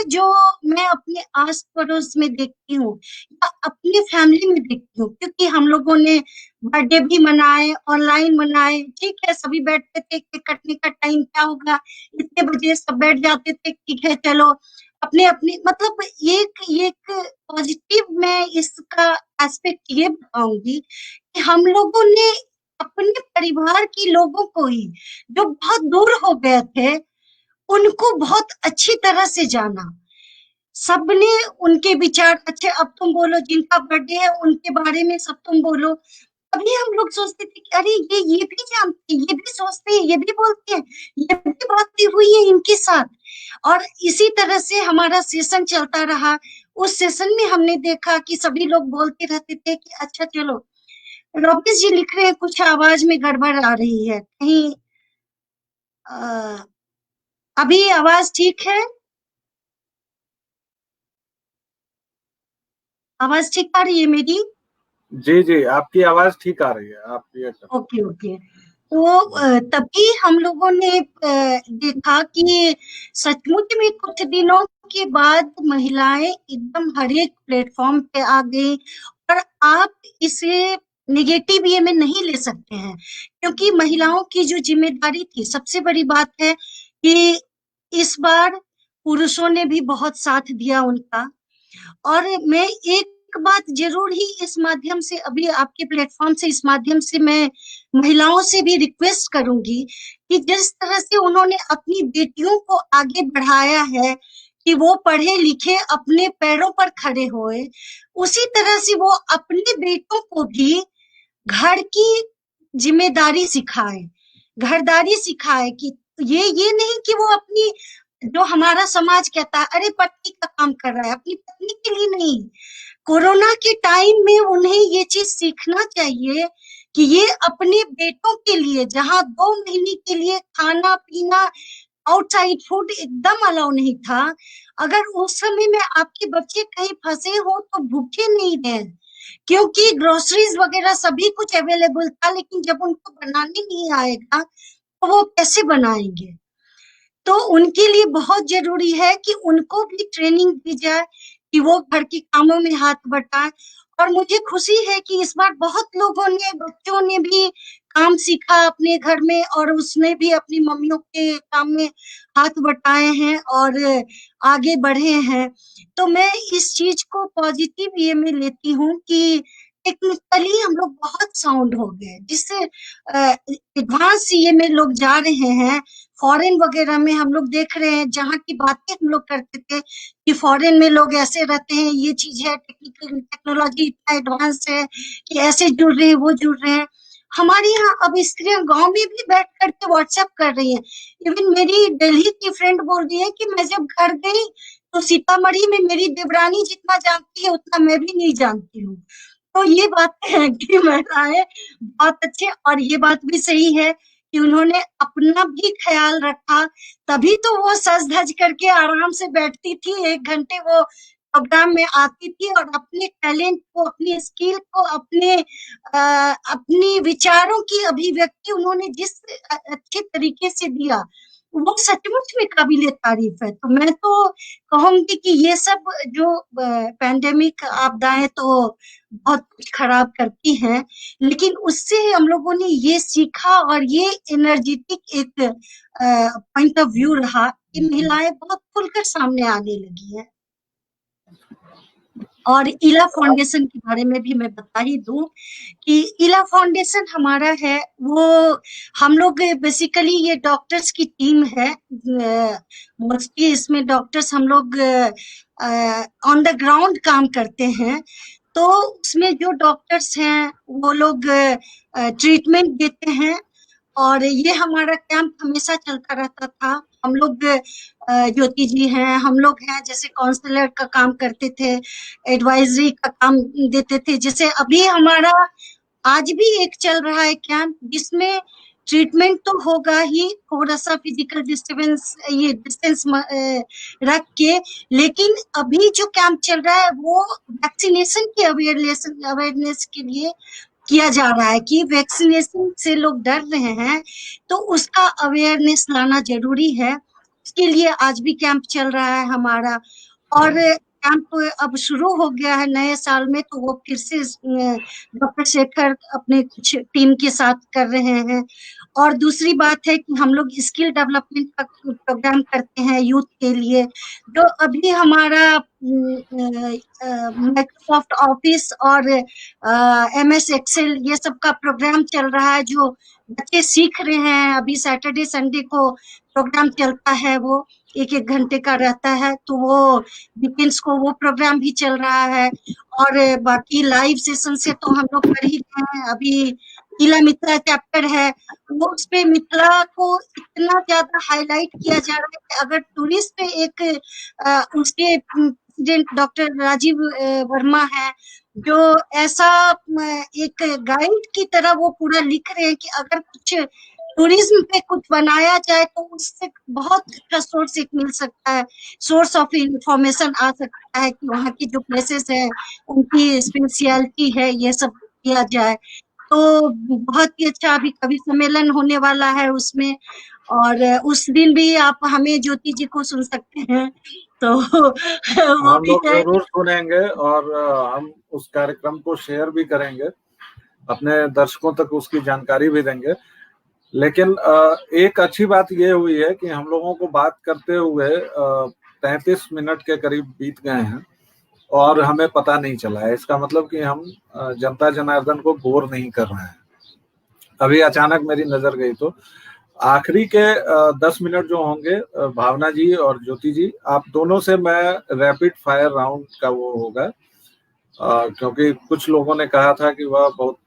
S3: जो मैं अपने आस पड़ोस में देखती हूँ या अपनी फैमिली में देखती हूँ, क्योंकि हम लोगों ने बर्थडे भी मनाए, ऑनलाइन मनाए, ठीक है, सभी बैठते थे, केक कटने का टाइम क्या होगा, इतने बजे सब बैठ जाते थे, ठीक है चलो अपने अपने, मतलब एक एक पॉजिटिव मैं इसका एस्पेक्ट ये बताऊंगी कि हम लोगों ने अपने परिवार के लोगों को ही, जो बहुत दूर हो गए थे, उनको बहुत अच्छी तरह से जाना। सबने उनके विचार, अच्छा अब तुम बोलो, जिनका बर्थडे है उनके बारे में सब तुम बोलो। अभी हम लोग सोचते थे कि अरे ये भी जानते हैं, ये भी सोचते हैं, ये भी बोलते हैं, ये भी बातें हुई है इनके साथ। और इसी तरह से हमारा सेशन चलता रहा। उस सेशन में हमने देखा कि सभी लोग बोलते रहते थे कि अच्छा चलो, रॉबिस जी लिख रहे हैं कुछ आवाज में गड़बड़ आ रही है कहीं, अभी आवाज ठीक है? आवाज ठीक आ रही है मेरी?
S1: जी जी, आपकी आवाज ठीक आ रही है, आप ये
S3: ओके ओके। तो तभी हम लोगों ने देखा कि सचमुच में कुछ दिनों के बाद महिलाएं एकदम हर एक प्लेटफॉर्म पे आ गई। और आप इसे नेगेटिव वे में नहीं ले सकते हैं, क्योंकि महिलाओं की जो जिम्मेदारी थी, सबसे बड़ी बात है कि इस बार पुरुषों ने भी बहुत साथ दिया उनका। और मैं एक बात जरूर ही इस माध्यम से, अभी आपके प्लेटफॉर्म से, इस माध्यम से मैं महिलाओं से भी रिक्वेस्ट करूंगी कि जिस तरह से उन्होंने अपनी बेटियों को आगे बढ़ाया है कि वो पढ़े लिखे, अपने पैरों पर खड़े होए, उसी तरह से वो अपने बेटों को भी घर की जिम्मेदारी सिखाए, घरदारी सिखाए। कि ये नहीं कि वो अपनी, जो हमारा समाज कहता है अरे पत्नी का काम कर रहा है, अपनी पत्नी के लिए नहीं। कोरोना के टाइम में उन्हें ये चीज सीखना चाहिए कि ये अपने बेटों के लिए, जहां 2 महीने के लिए खाना पीना, आउटसाइड फूड एकदम अलाउ नहीं था, अगर उस समय में आपके बच्चे कहीं फंसे हो तो भूखे नहीं रहे, क्योंकि ग्रोसरीज वगैरह सभी कुछ अवेलेबल था, लेकिन जब उनको बनाने नहीं आएगा तो वो कैसे बनाएंगे? तो उनके लिए बहुत जरूरी है कि उनको भी ट्रेनिंग दी जाए कि वो घर के कामों में हाथ बटाएं। और मुझे खुशी है कि इस बार बहुत लोगों ने, बच्चों ने भी काम सीखा अपने घर में, और उसमें भी अपनी मम्मियों के काम में हाथ बटाए हैं और आगे बढ़े हैं। तो मैं इस चीज को पॉजिटिव ये में लेती हूँ कि टेक्निकली हम लोग बहुत साउंड हो गए, जिससे एडवांस ये में लोग जा रहे हैं। फॉरेन वगैरह में हम लोग देख रहे हैं, जहाँ की बातें हम लोग करते थे कि फॉरेन में लोग ऐसे रहते हैं, ये चीज है, टेक्नोलॉजी इतना एडवांस है कि ऐसे जुड़ रहे हैं, वो जुड़ रहे हैं। हमारे यहाँ अब स्त्रियां गांव में भी बैठ करके व्हाट्सएप कर रही हैं। इवन मेरी दिल्ली की फ्रेंड बोल रही है कि मैं जब घर गई तो सीतामढ़ी में मेरी देवरानी जितना जानती है उतना मैं भी नहीं जानती हूँ। तो ये बातें हैं कि महिलाएं बहुत अच्छे, और ये बात भी सही है कि उन्होंने अपना भी ख्याल रखा, तभी तो वो सज धज करके आराम से बैठती थी, 1 घंटे वो प्रोग्राम में आती थी और अपने टैलेंट को, अपनी स्किल को, अपनी विचारों की अभिव्यक्ति उन्होंने जिस अच्छे तरीके से दिया, वो सचमुच में काबिले तारीफ है। तो मैं तो कहूंगी कि ये सब जो पैंडेमिक आपदाएं तो बहुत कुछ खराब करती हैं, लेकिन उससे हम लोगों ने ये सीखा और ये एनर्जेटिक एक पॉइंट ऑफ व्यू रहा कि महिलाएं बहुत खुलकर सामने आने लगी हैं। और इला फाउंडेशन के बारे में भी मैं बता ही दूं कि इला फाउंडेशन हमारा है, वो हम लोग बेसिकली ये डॉक्टर्स की टीम है। मोस्टली इसमें डॉक्टर्स हम लोग ऑन द ग्राउंड काम करते हैं। तो उसमें जो डॉक्टर्स हैं वो लोग ट्रीटमेंट देते हैं और ये हमारा कैंप हमेशा चलता रहता था। हम लोग ज्योति जी हैं, हम लोग हैं जैसे काउंसलर का काम करते थे, एडवाइजरी का काम देते थे। जैसे अभी हमारा आज भी एक चल रहा है कैंप जिसमें ट्रीटमेंट तो होगा ही, थोड़ा सा फिजिकल डिस्टेंस रख के, लेकिन अभी जो कैंप चल रहा है वो वैक्सीनेशन की अवेयरनेस के लिए किया जा रहा है कि वैक्सीनेशन से लोग डर रहे हैं, तो उसका अवेयरनेस लाना जरूरी है। उसके लिए आज भी कैंप चल रहा है हमारा। और कैंप अब शुरू हो गया है नए साल में, तो वो फिर से डॉक्टर शेखर अपने कुछ टीम के साथ कर रहे हैं। और दूसरी बात है कि हम लोग स्किल डेवलपमेंट का प्रोग्राम करते हैं यूथ के लिए। जो अभी हमारा माइक्रोसॉफ्ट ऑफिस और MS एक्सेल ये सब का प्रोग्राम चल रहा है, जो बच्चे सीख रहे हैं। अभी सैटरडे संडे को प्रोग्राम चलता है, वो 1-1 घंटे का रहता है, तो वो वीकेंड्स को वो प्रोग्राम भी चल रहा है। और बाकी लाइव सेशन से तो हम लोग कर ही रहे हैं। अभी इला मिथिला चैप्टर है, वो उस पे मिथिला को इतना ज्यादा हाईलाइट किया जा रहा है कि अगर टूरिस्ट पे एक उसके प्रेसिडेंट डॉक्टर राजीव वर्मा है, जो ऐसा एक गाइड की तरह वो पूरा लिख रहे हैं कि अगर कुछ टूरिज्म पे कुछ बनाया जाए तो उससे बहुत अच्छा सोर्स एक मिल सकता है, सोर्स ऑफ इंफॉर्मेशन आ सकता है कि वहाँ की जो प्लेसेस है उनकी स्पेशलिटी है, ये सब किया जाए। तो बहुत ही अच्छा अभी कवि सम्मेलन होने वाला है उसमें, और उस दिन भी आप हमें ज्योति जी को सुन सकते हैं। तो वो
S1: हम
S3: भी
S1: लोग
S3: है।
S1: जरूर सुनेंगे और हम उस कार्यक्रम को शेयर भी करेंगे, अपने दर्शकों तक उसकी जानकारी भी देंगे। लेकिन एक अच्छी बात ये हुई है कि हम लोगों को बात करते हुए 33 मिनट के करीब बीत गए हैं और हमें पता नहीं चला है। इसका मतलब कि हम जनता जनार्दन को बोर नहीं कर रहे हैं। अभी अचानक मेरी नजर गई तो आखिरी के 10 मिनट जो होंगे, भावना जी और ज्योति जी, आप दोनों से मैं रैपिड फायर राउंड का वो होगा, क्योंकि कुछ लोगों ने कहा था कि वह बहुत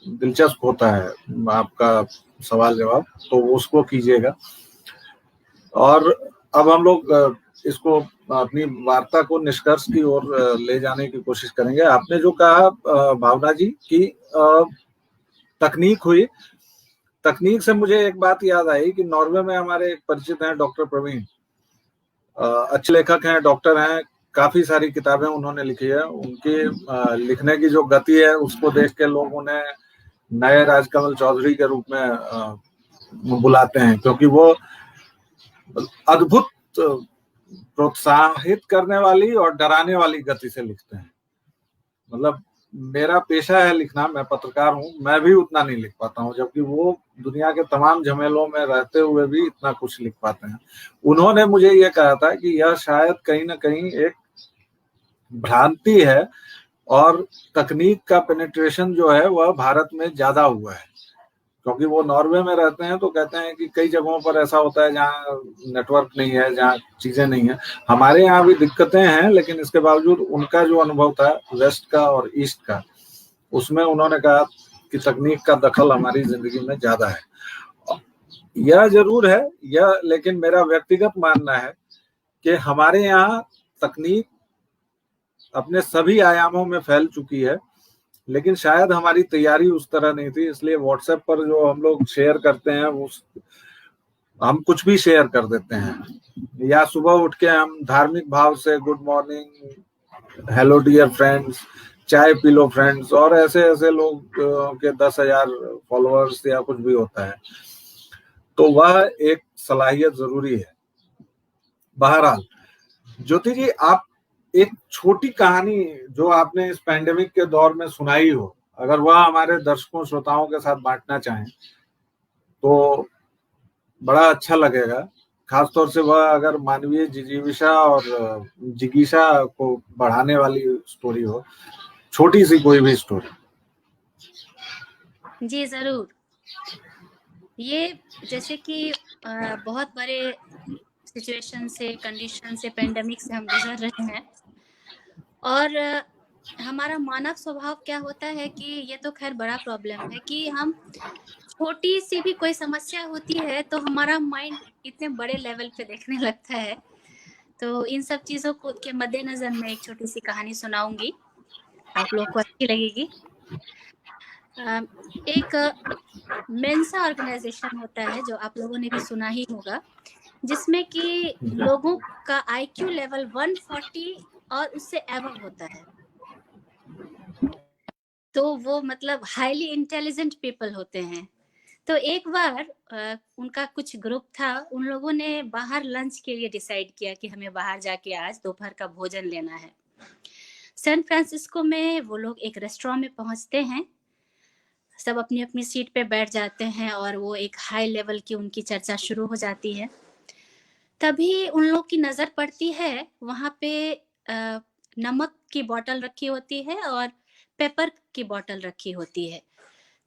S1: दिलचस्प होता है आपका सवाल जवाब, तो उसको कीजिएगा। और अब हम लोग इसको अपनी वार्ता को निष्कर्ष की ओर ले जाने की कोशिश करेंगे। आपने जो कहा भावना जी की तकनीक हुई, तकनीक से मुझे एक बात याद आई कि नॉर्वे में हमारे एक परिचित हैं डॉक्टर प्रवीण, अच्छे लेखक हैं, डॉक्टर हैं, काफी सारी किताबें उन्होंने लिखी है। उनकी लिखने की जो गति है उसको देख के लोग उन्हें नए राजकमल चौधरी के रूप में बुलाते हैं, क्योंकि वो अद्भुत प्रोत्साहित करने वाली और डराने वाली गति से लिखते हैं। मतलब मेरा पेशा है लिखना, मैं पत्रकार हूँ, मैं भी उतना नहीं लिख पाता हूँ, जबकि वो दुनिया के तमाम झमेलों में रहते हुए भी इतना कुछ लिख पाते हैं। उन्होंने मुझे ये कहा था कि यह शायद कहीं ना कहीं एक भ्रांति है और तकनीक का पेनिट्रेशन जो है वह भारत में ज्यादा हुआ है, क्योंकि वो नॉर्वे में रहते हैं। तो कहते हैं कि कई जगहों पर ऐसा होता है जहाँ नेटवर्क नहीं है, जहाँ चीजें नहीं है। हमारे यहाँ भी दिक्कतें हैं, लेकिन इसके बावजूद उनका जो अनुभव था वेस्ट का और ईस्ट का, उसमें उन्होंने कहा कि तकनीक का दखल हमारी जिंदगी में ज्यादा है। यह जरूर है यह, लेकिन मेरा व्यक्तिगत मानना है कि हमारे यहाँ तकनीक अपने सभी आयामों में फैल चुकी है, लेकिन शायद हमारी तैयारी उस तरह नहीं थी। इसलिए व्हाट्सएप पर जो हम लोग शेयर करते हैं उस हम कुछ भी शेयर कर देते हैं, या सुबह उठ के हम धार्मिक भाव से good morning, hello dear friends, चाय पी लो फ्रेंड्स, और ऐसे ऐसे लोग के 10,000 फॉलोअर्स या कुछ भी होता है, तो वह एक सलाहियत जरूरी है। बहरहाल ज्योति जी, आप एक छोटी कहानी जो आपने इस पैंडेमिक के दौर में सुनाई हो, अगर वह हमारे दर्शकों श्रोताओं के साथ बांटना चाहें तो बड़ा अच्छा लगेगा। खासतौर से वह अगर मानवीय जिजीविषा और जिज्ञासा को बढ़ाने वाली स्टोरी हो, छोटी सी कोई भी स्टोरी।
S2: जी जरूर। ये जैसे कि बहुत बड़े सिचुएशन से, कंडीशन से, पेंडेमिक से हम गुजर रहे हैं, और हमारा मानव स्वभाव क्या होता है कि ये तो खैर बड़ा प्रॉब्लम है कि हम छोटी सी भी कोई समस्या होती है तो हमारा माइंड इतने बड़े लेवल पे देखने लगता है। तो इन सब चीजों को के मद्देनजर मैं एक छोटी सी कहानी सुनाऊंगी, आप लोग को अच्छी लगेगी। एक मेंसा ऑर्गेनाइजेशन होता है जो आप लोगों ने भी सुना ही होगा, जिसमें कि लोगों का आईक्यू लेवल 140 और उससे एबव होता है। तो वो मतलब हाईली इंटेलिजेंट पीपल होते हैं। तो एक बार उनका कुछ ग्रुप था, उन लोगों ने बाहर लंच के लिए डिसाइड किया कि हमें बाहर जाके आज दोपहर का भोजन लेना है। सैन फ्रांसिस्को में वो लोग एक रेस्टोरेंट में पहुंचते हैं, सब अपनी अपनी सीट पे बैठ जाते हैं और वो एक हाई लेवल की उनकी चर्चा शुरू हो जाती है। तभी उन लोग की नज़र पड़ती है, वहाँ पे नमक की बोतल रखी होती है और पेपर की बोतल रखी होती है।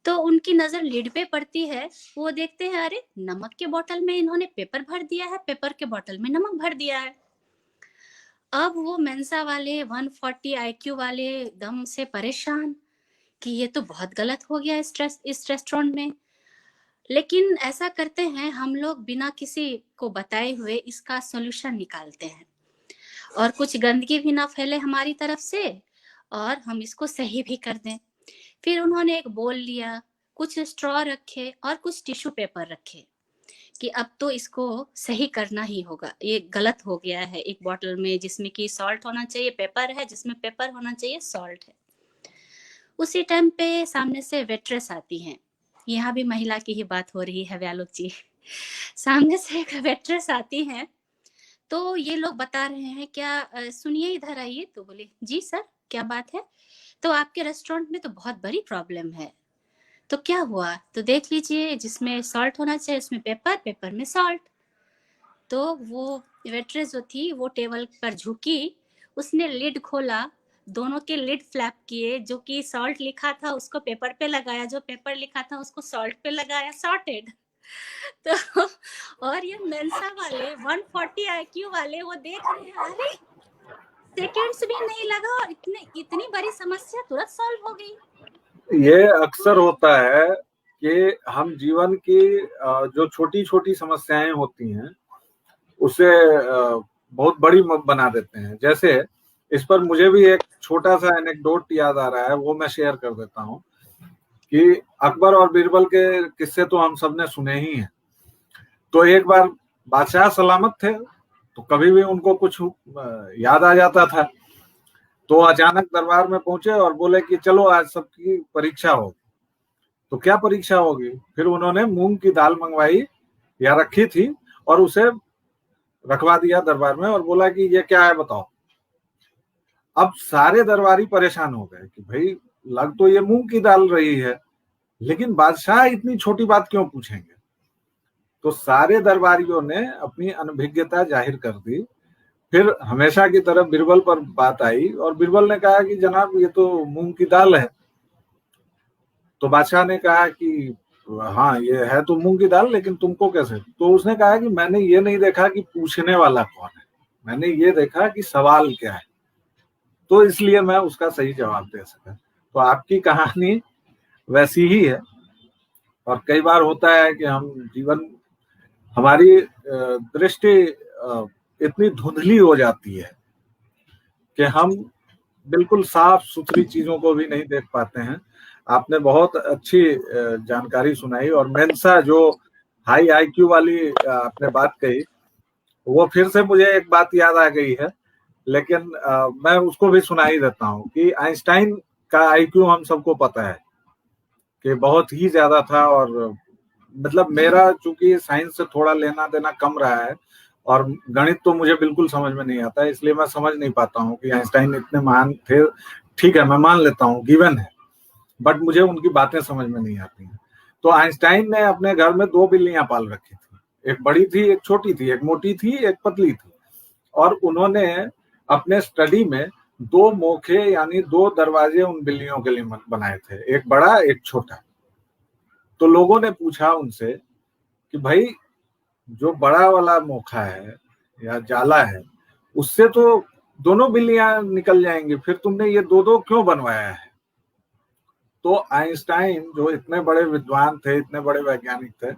S2: तो उनकी नज़र लिड पे पड़ती है, वो देखते हैं अरे नमक के बोतल में इन्होंने पेपर भर दिया है, पेपर के बोतल में नमक भर दिया है। अब वो मेंसा वाले 140 आईक्यू वाले एकदम से परेशान कि ये तो बहुत गलत हो गया इस रेस्टोरेंट में। लेकिन ऐसा करते हैं हम लोग, बिना किसी को बताए हुए इसका सॉल्यूशन निकालते हैं और कुछ गंदगी भी ना फैले हमारी तरफ से और हम इसको सही भी कर दें। फिर उन्होंने एक बोल लिया, कुछ स्ट्रॉ रखे और कुछ टिश्यू पेपर रखे कि अब तो इसको सही करना ही होगा, ये गलत हो गया है। एक बॉटल में जिसमें कि सॉल्ट होना चाहिए पेपर है, जिसमें पेपर होना चाहिए सॉल्ट है। उसी टाइम पे सामने से वेट्रेस आती हैं, यहाँ भी महिला की ही बात हो रही है व्यालोक जी। सामने से एक वेट्रेस आती हैं, तो ये लोग बता रहे हैं क्या, सुनिए इधर आइए। तो बोले जी सर क्या बात है? तो आपके रेस्टोरेंट में तो बहुत बड़ी प्रॉब्लम है। तो क्या हुआ? तो देख लीजिए, जिसमें सॉल्ट होना चाहिए उसमें पेपर, पेपर में सॉल्ट। तो वो वेट्रेस जो थी वो टेबल पर झुकी, उसने लिड खोला, दोनों के लिड फ्लैप किए, जो कि सॉल्ट लिखा था उसको पेपर पे लगाया, जो पेपर लिखा था उसको सॉल्ट पे लगाया, सॉर्टेड। तो और ये मेंसा वाले 140 आईक्यू वाले वो देख रहे हैं, अरे सेकंड्स भी नहीं लगा और इतनी बड़ी समस्या तुरंत सॉल्व हो गई।
S1: ये अक्सर होता है कि हम जीवन की जो छोटी छोटी समस्याएं होती हैं उसे बहुत बड़ी बना देते हैं। जैसे इस पर मुझे भी एक छोटा सा एनेक्डोट याद आ रहा है, वो मैं शेयर कर देता हूँ कि अकबर और बीरबल के किस्से तो हम सबने सुने ही हैं। तो एक बार बादशाह सलामत थे, तो कभी भी उनको कुछ याद आ जाता था, तो अचानक दरबार में पहुंचे और बोले कि चलो आज सबकी परीक्षा होगी। तो क्या परीक्षा होगी? फिर उन्होंने मूंग की दाल मंगवाई या रखी थी और उसे रखवा दिया दरबार में और बोला कि ये क्या है बताओ। अब सारे दरबारी परेशान हो गए कि भाई लग तो ये मूंग की दाल रही है, लेकिन बादशाह इतनी छोटी बात क्यों पूछेंगे। तो सारे दरबारियों ने अपनी अनभिज्ञता जाहिर कर दी। फिर हमेशा की तरह बीरबल पर बात आई और बीरबल ने कहा कि जनाब ये तो मूंग की दाल है। तो बादशाह ने कहा कि हाँ ये है तो मूंग की दाल, लेकिन तुमको कैसे? तो उसने कहा कि मैंने ये नहीं देखा कि पूछने वाला कौन है, मैंने ये देखा कि सवाल क्या है, तो इसलिए मैं उसका सही जवाब दे सका। तो आपकी कहानी वैसी ही है। और कई बार होता है कि हम जीवन, हमारी दृष्टि इतनी धुंधली हो जाती है कि हम बिल्कुल साफ सुथरी चीजों को भी नहीं देख पाते हैं। आपने बहुत अच्छी जानकारी सुनाई। और मेंसा जो हाई आईक्यू वाली आपने बात कही, वो फिर से मुझे एक बात याद आ गई है, लेकिन मैं उसको भी सुना ही देता हूँ कि आइंस्टाइन का आईक्यू हम सबको पता है कि बहुत ही ज्यादा था, और मतलब मेरा चूंकि साइंस से थोड़ा लेना देना कम रहा है और गणित तो मुझे बिल्कुल समझ में नहीं आता है, इसलिए मैं समझ नहीं पाता हूँ कि आइंस्टाइन इतने महान थे। ठीक है, मैं मान लेता हूँ, गिवन है, बट मुझे उनकी बातें समझ में नहीं आती हैं। तो आइंस्टाइन ने अपने घर में 2 बिल्लियां पाल रखी थी, एक बड़ी थी एक छोटी थी, एक मोटी थी एक पतली थी, और उन्होंने अपने स्टडी में 2 मोखे यानी 2 दरवाजे उन बिल्लियों के लिए बनाए थे, एक बड़ा एक छोटा। तो लोगों ने पूछा उनसे कि भाई जो बड़ा वाला मोखा है या जाला है, उससे तो दोनों बिल्लियां निकल जाएंगी, फिर तुमने ये 2-2 क्यों बनवाया है? तो आइंस्टाइन जो इतने बड़े विद्वान थे, इतने बड़े वैज्ञानिक थे,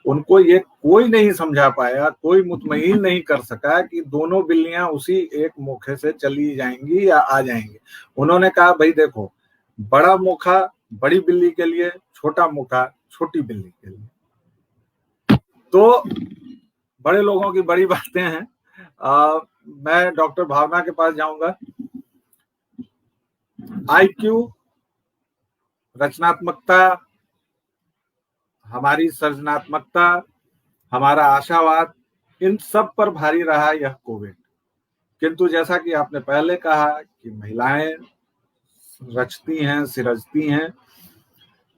S1: उनको ये कोई नहीं समझा पाया, कोई मुतमईन नहीं कर सका कि दोनों बिल्लियां उसी एक मोखे से चली जाएंगी या आ जाएंगी। उन्होंने कहा भाई देखो, बड़ा मोखा बड़ी बिल्ली के लिए, छोटा मोखा छोटी बिल्ली के लिए। तो बड़े लोगों की बड़ी बातें हैं। मैं डॉक्टर भावना के पास जाऊंगा। आईक्यू, रचनात्मकता, हमारी सृजनात्मकता, हमारा आशावाद, इन सब पर भारी रहा यह कोविड। किंतु जैसा कि आपने पहले कहा कि महिलाएं रचती हैं, सिरजती हैं,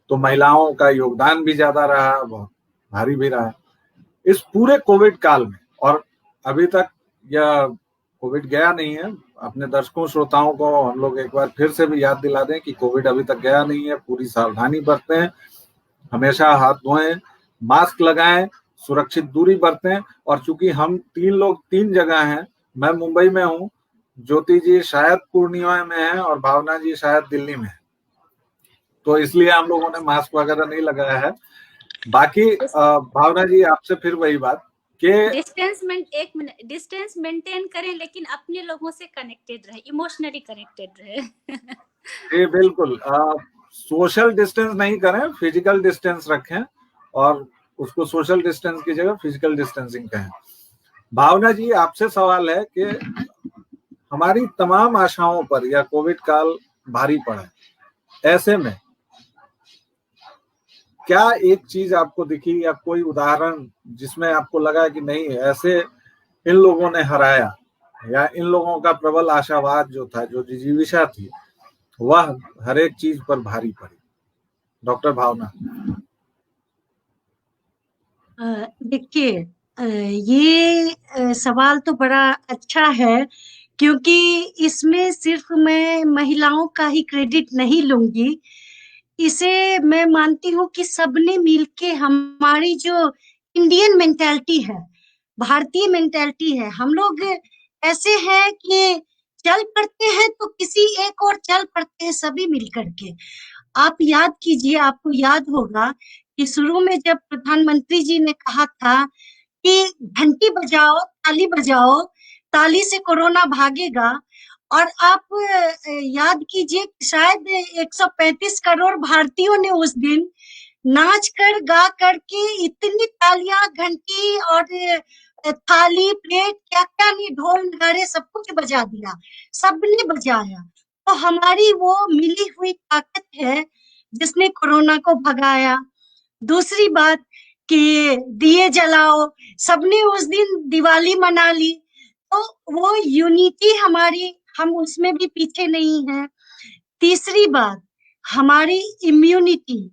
S1: तो महिलाओं का योगदान भी ज्यादा रहा, बहुत भारी भी रहा इस पूरे कोविड काल में। और अभी तक यह कोविड गया नहीं है। अपने दर्शकों श्रोताओं को हम लोग एक बार फिर से भी याद दिला दें कि कोविड अभी तक गया नहीं है। पूरी सावधानी बरतें, हमेशा हाथ धोएं, मास्क लगाएं, सुरक्षित दूरी बरतें। और चूंकि हम 3 लोग 3 जगह हैं, मैं मुंबई में हूँ, ज्योति जी शायद पूर्णिया में है और भावना जी शायद दिल्ली में है, तो इसलिए हम लोगों ने मास्क वगैरह नहीं लगाया है। बाकी भावना जी आपसे फिर वही बात कि
S2: डिस्टेंस मेंटेन करें, लेकिन अपने लोगों से कनेक्टेड रहे, इमोशनली कनेक्टेड रहे।
S1: जी बिल्कुल, सोशल डिस्टेंस नहीं करें, फिजिकल डिस्टेंस रखें, और उसको सोशल डिस्टेंस की जगह फिजिकल डिस्टेंसिंग कहें। भावना जी आपसे सवाल है कि हमारी तमाम आशाओं पर यह कोविड काल भारी पड़ा, ऐसे में क्या एक चीज आपको दिखी या कोई उदाहरण जिसमें आपको लगा कि नहीं ऐसे इन लोगों ने हराया, या इन लोगों का प्रबल आशावाद जो था, जो जिजीविषा थी, वह हर एक चीज पर भारी पड़ी? डॉक्टर भावना।
S3: देखिए, ये सवाल तो बड़ा अच्छा है, क्योंकि इसमें सिर्फ मैं महिलाओं का ही क्रेडिट नहीं लूंगी। इसे मैं मानती हूँ कि सबने मिलके, हमारी जो इंडियन मेंटालिटी है, भारतीय मेंटालिटी है, हम लोग ऐसे हैं कि चल पड़ते हैं तो किसी एक और चल पड़ते हैं सभी मिल करके। आप याद कीजिए, आपको याद होगा कि शुरू में जब प्रधानमंत्री जी ने कहा था कि घंटी बजाओ, ताली बजाओ, ताली से कोरोना भागेगा, और आप याद कीजिए शायद 135 करोड़ भारतीयों ने उस दिन नाच कर गा करके इतनी तालियां, घंटी और थाली, प्लेट, क्या क्या नहीं, ढोल नगाड़े सब कुछ बजा दिया, सबने बजाया। तो हमारी वो मिली हुई ताकत है जिसने कोरोना को भगाया। दूसरी बात कि दिए जलाओ, सबने उस दिन दिवाली मना ली, तो वो यूनिटी हमारी, हम उसमें भी पीछे नहीं हैं। तीसरी बात, हमारी इम्यूनिटी,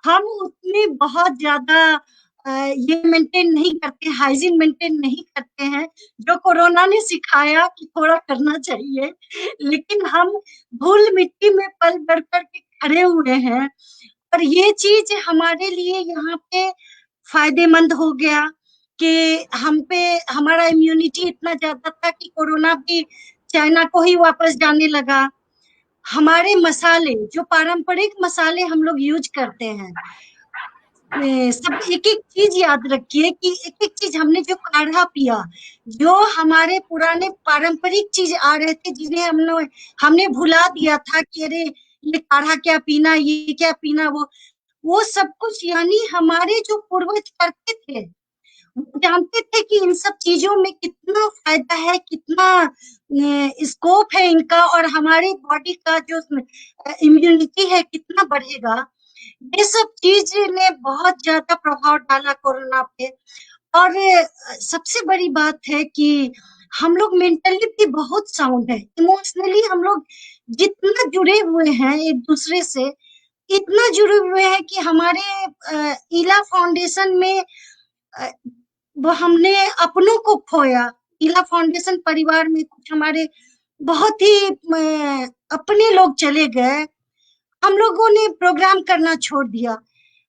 S3: हम उतने बहुत ज्यादा ये मेंटेन नहीं करते, हाइजीन मेंटेन नहीं करते हैं जो कोरोना ने सिखाया कि थोड़ा करना चाहिए, लेकिन हम धूल मिट्टी में पल भर करके खड़े हुए हैं। और ये चीज हमारे लिए यहाँ पे फायदेमंद हो गया कि हम पे हमारा इम्यूनिटी इतना ज्यादा था कि कोरोना भी चाइना को ही वापस जाने लगा। हमारे मसाले, जो पारंपरिक मसाले हम लोग यूज करते हैं, सब एक एक चीज याद रखिए कि एक एक चीज, हमने जो काढ़ा पिया, जो हमारे पुराने पारंपरिक चीज आ रहे थे जिन्हें हमने भुला दिया था कि अरे ये काढ़ा क्या पीना, ये क्या पीना, वो वो सब कुछ यानी हमारे जो पूर्वज करते थे, वो जानते थे कि इन सब चीजों में कितना फायदा है, कितना स्कोप है इनका, और हमारी बॉडी का जो इम्यूनिटी है कितना बढ़ेगा। ये सब चीज ने बहुत ज्यादा प्रभाव डाला कोरोना पे। और सबसे बड़ी बात है कि हम लोग मेंटली भी बहुत साउंड है, इमोशनली हम लोग जितना जुड़े हुए हैं एक दूसरे से, इतना जुड़े हुए हैं कि हमारे इला फाउंडेशन में अ, वो हमने अपनों को खोया। इला फाउंडेशन परिवार में कुछ हमारे बहुत ही अपने लोग चले गए। हम लोगों ने प्रोग्राम करना छोड़ दिया।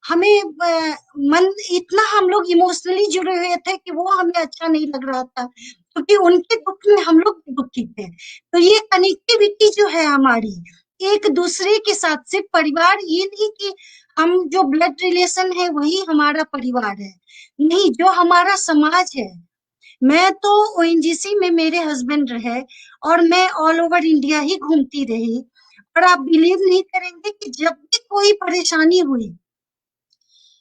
S3: हमें मन इतना हम लोग इमोशनली जुड़े हुए थे कि वो हमें अच्छा नहीं लग रहा था, क्योंकि उनके दुख में हम लोग भी दुखी थे। तो ये कनेक्टिविटी जो है हमारी एक दूसरे के साथ, सिर्फ परिवार ये नहीं कि हम जो ब्लड रिलेशन है वही हमारा परिवार है, नहीं, जो हमारा समाज है। मैं तो ओएनजीसी में मेरे हस्बैंड रहे और मैं ऑल ओवर इंडिया ही घूमती रही, और आप बिलीव नहीं करेंगे कि जब भी कोई परेशानी हुई,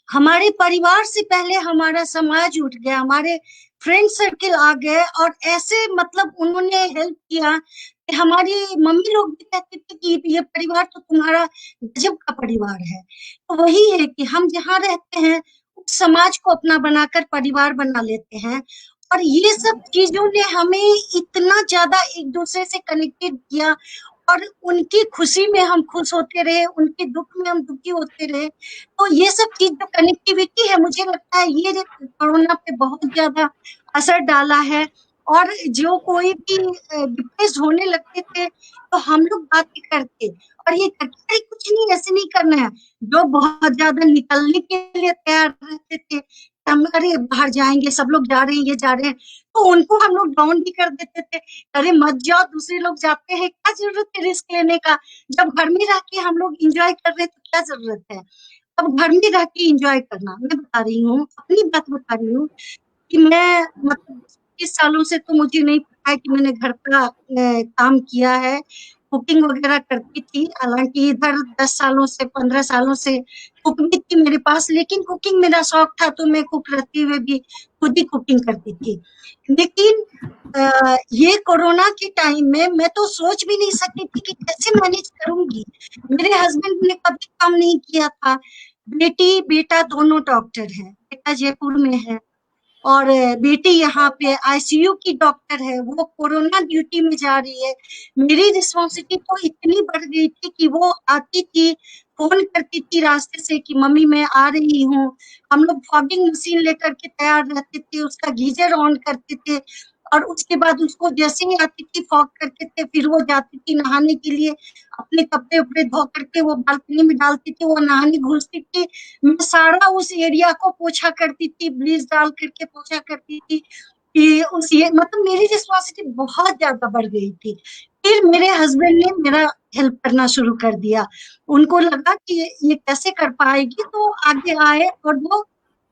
S3: हमारे परिवार से पहले हमारा समाज उठ गया, हमारे फ्रेंड सर्किल आ गए, और ऐसे मतलब उन्होंने हेल्प किया कि हमारी मम्मी लोग भी कहते थे कि ये परिवार तो तुम्हारा गजब का परिवार है। तो वही है कि हम जहाँ रहते हैं उस समाज को अपना बनाकर परिवार बना लेते हैं, और ये सब चीजों ने हमें इतना ज्यादा एक दूसरे से कनेक्टेड किया, और उनकी खुशी में हम खुश होते रहे, उनके दुख में हम दुखी होते रहे। तो ये सब चीज जो कनेक्टिविटी है, मुझे लगता है ये कोरोना पे बहुत ज्यादा असर डाला है। और जो कोई भी डिप्रेस होने लगते थे तो हम लोग बातें करते, और ये करके "अरे कुछ नहीं, ऐसे नहीं करना है"। जो बहुत ज्यादा निकलने के लिए तैयार रहते थे, हम अरे बाहर जाएंगे, सब लोग जा रहे हैं, ये जा रहे हैं, तो उनको हम लोग डाउन भी कर देते थे। अरे मत जाओ, दूसरे लोग जाते हैं, क्या जरूरत है रिस्क लेने का, जब घर में रह के हम लोग एंजॉय कर रहे हैं तो क्या जरूरत है। अब घर में रह के एंजॉय करना, मैं बता रही हूँ, अपनी बात बता रही हूँ कि मैं मतलब 20 सालों से तो मुझे नहीं पता है कि मैंने घर का काम किया है, कुकिंग वगैरह करती थी। हालांकि इधर 10 सालों से 15 सालों से कुक भी थी मेरे पास, लेकिन कुकिंग मेरा शौक था तो मैं कुक रहते हुए भी खुद ही कुकिंग करती थी। लेकिन ये कोरोना के टाइम में मैं तो सोच भी नहीं सकती थी कि कैसे मैनेज करूंगी। मेरे हस्बैंड ने कभी काम नहीं किया था। बेटी बेटा दोनों डॉक्टर हैं, बेटा जयपुर में है और बेटी यहाँ पे आईसीयू की डॉक्टर है, वो कोरोना ड्यूटी में जा रही है। मेरी रिस्पॉन्सिबिलिटी तो इतनी बढ़ गई थी कि वो आती थी, फोन करती थी रास्ते से कि मम्मी मैं आ रही हूँ। हम लोग फॉगिंग मशीन लेकर के तैयार रहते थे, उसका गीजर ऑन करते थे, और उसके बाद उसको जैसे ही आती थी फॉग करते थे, फिर वो जाती थी नहाने के लिए, अपने कपड़े उपड़े धो करके वो बालकनी में डालती थी, वो नहाने घुसती थी। मैं सारा उस एरिया को पोछा करती थी, ब्लीच डाल करके पोछा करती थी कि उस ये मतलब मेरी रिस्पॉन्सिबिलिटी बहुत ज्यादा बढ़ गई थी। फिर मेरे हस्बैंड ने मेरा हेल्प करना शुरू कर दिया। उनको लगा कि ये कैसे कर पाएगी, तो आगे आए और वो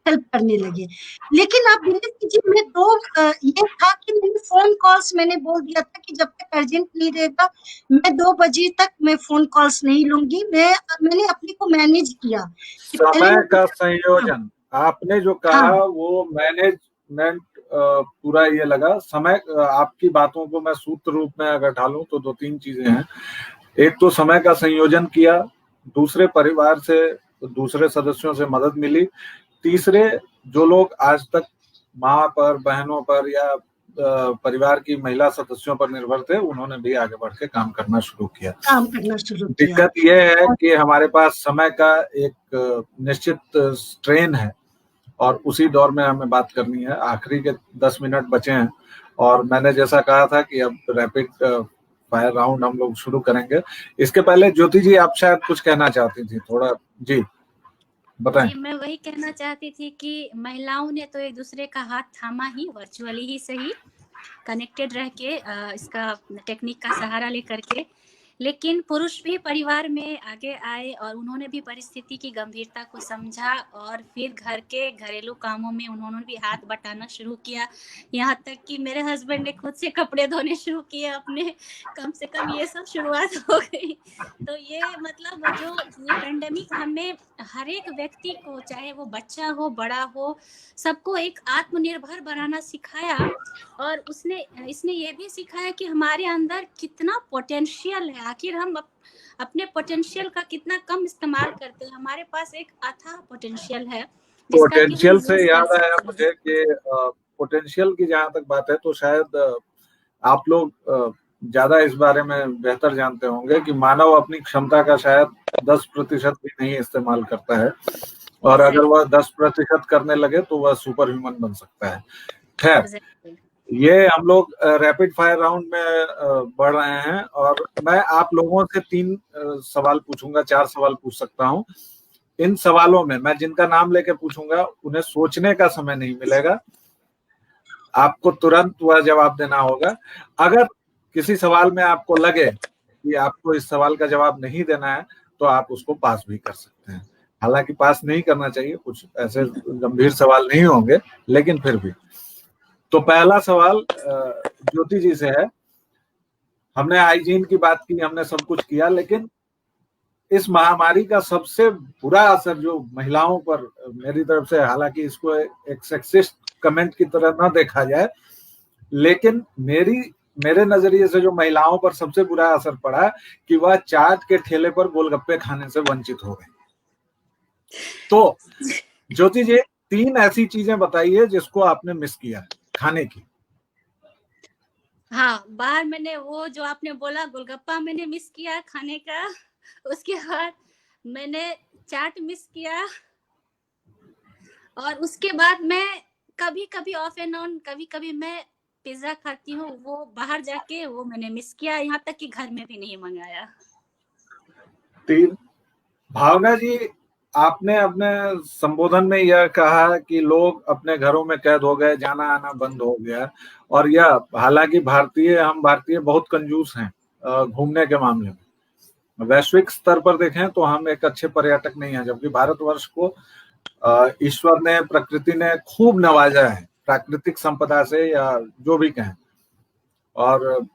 S3: हेल्प करने लगे। लेकिन आप बिलीव कीजिए, मैं ये था कि मैंने फोन कॉल्स मैंने बोल दिया था कि जब तक अर्जेंट नहीं रहेगा मैं 2 बजे तक मैं फोन कॉल्स नहीं लूंगी। मैंने अपने को मैनेज किया कि पहले
S1: समय का
S3: हाँ,
S1: संयोजन आपने जो कहा
S3: हाँ,
S1: वो मैनेजमेंट पूरा ये लगा। समय आपकी बातों को मैं सूत्र रूप में अगर ढालूं तो 2-3 चीजें हैं। एक तो समय का संयोजन किया, दूसरे परिवार से दूसरे सदस्यों से मदद मिली, तीसरे जो लोग आज तक माँ पर, बहनों पर या परिवार की महिला सदस्यों पर निर्भर थे, उन्होंने भी आगे बढ़ के काम करना शुरू किया।
S3: काम करना शुरू किया।
S1: दिक्कत यह है कि हमारे पास समय का एक निश्चित स्ट्रेन है और उसी दौर में हमें बात करनी है। आखिरी के 10 मिनट बचे हैं और मैंने जैसा कहा था कि अब रैपिड फायर राउंड हम लोग शुरू करेंगे। इसके पहले ज्योति जी आप शायद कुछ कहना चाहती थी, थोड़ा जी बताएं।
S2: जी, मैं वही कहना चाहती थी कि महिलाओं ने तो एक दूसरे का हाथ थामा ही, वर्चुअली ही सही, कनेक्टेड रह के इसका टेक्निक का सहारा लेकर के। लेकिन पुरुष भी परिवार में आगे आए और उन्होंने भी परिस्थिति की गंभीरता को समझा और फिर घर के घरेलू कामों में उन्होंने भी हाथ बटाना शुरू किया। यहाँ तक कि मेरे हस्बैंड ने खुद से कपड़े धोने शुरू किए अपने, कम से कम ये सब शुरुआत हो गई। तो ये मतलब जो ये पेंडेमिक हमें हर एक व्यक्ति को, चाहे वो बच्चा हो बड़ा हो, सबको एक आत्मनिर्भर बनाना सिखाया। और इसने ये भी सिखाया कि हमारे अंदर कितना पोटेंशियल है, आखिर हम अपने पोटेंशियल का कितना कम इस्तेमाल करते हैं। हमारे पास एक अथाह पोटेंशियल है
S1: पोटेंशियल से याद आया मुझे कि पोटेंशियल की जहां तक बात है तो शायद आप लोग ज्यादा इस बारे में बेहतर जानते होंगे कि मानव अपनी क्षमता का शायद 10% भी नहीं इस्तेमाल करता है, और अगर वह 10% करने लगे तो वह सुपर ह्यूमन बन सकता है। खैर, ये हम लोग रैपिड फायर राउंड में बढ़ रहे हैं और मैं आप लोगों से 3 सवाल पूछूंगा, 4 सवाल पूछ सकता हूं। इन सवालों में मैं जिनका नाम लेके पूछूंगा उन्हें सोचने का समय नहीं मिलेगा, आपको तुरंत वह जवाब देना होगा। अगर किसी सवाल में आपको लगे कि आपको इस सवाल का जवाब नहीं देना है तो आप उसको पास भी कर सकते हैं। हालांकि पास नहीं करना चाहिए, कुछ ऐसे गंभीर सवाल नहीं होंगे, लेकिन फिर भी। तो पहला सवाल ज्योति जी से है। हमने हाइजीन की बात की, हमने सब कुछ किया, लेकिन इस महामारी का सबसे बुरा असर जो महिलाओं पर, मेरी तरफ से हालांकि इसको एक सेक्सिस्ट कमेंट की तरह ना देखा जाए, लेकिन मेरे नजरिए से जो महिलाओं पर सबसे बुरा असर पड़ा कि वह चाट के ठेले पर गोलगप्पे खाने से वंचित हो गई। तो ज्योति जी 3 ऐसी चीजें बताइए जिसको आपने मिस किया खाने की।
S2: हाँ, बाहर मैंने वो जो आपने बोला गोलगप्पा मैंने मिस किया खाने का। उसके बाद मैंने चाट मिस किया, और उसके बाद मैं कभी कभी ऑफ एंड ऑन कभी मैं पिज्जा खाती हूँ, वो बाहर जाके वो मैंने मिस किया, यहाँ तक कि घर में भी नहीं मंगाया।
S1: 3 भावना जी, आपने अपने संबोधन में यह कहा कि लोग अपने घरों में कैद हो गए, जाना आना बंद हो गया, और यह हालांकि हम भारतीय बहुत कंजूस हैं घूमने के मामले में। वैश्विक स्तर पर देखें तो हम एक अच्छे पर्यटक नहीं हैं, जबकि भारतवर्ष को ईश्वर ने, प्रकृति ने खूब नवाजा है प्राकृतिक संपदा से, या जो भी कहें। और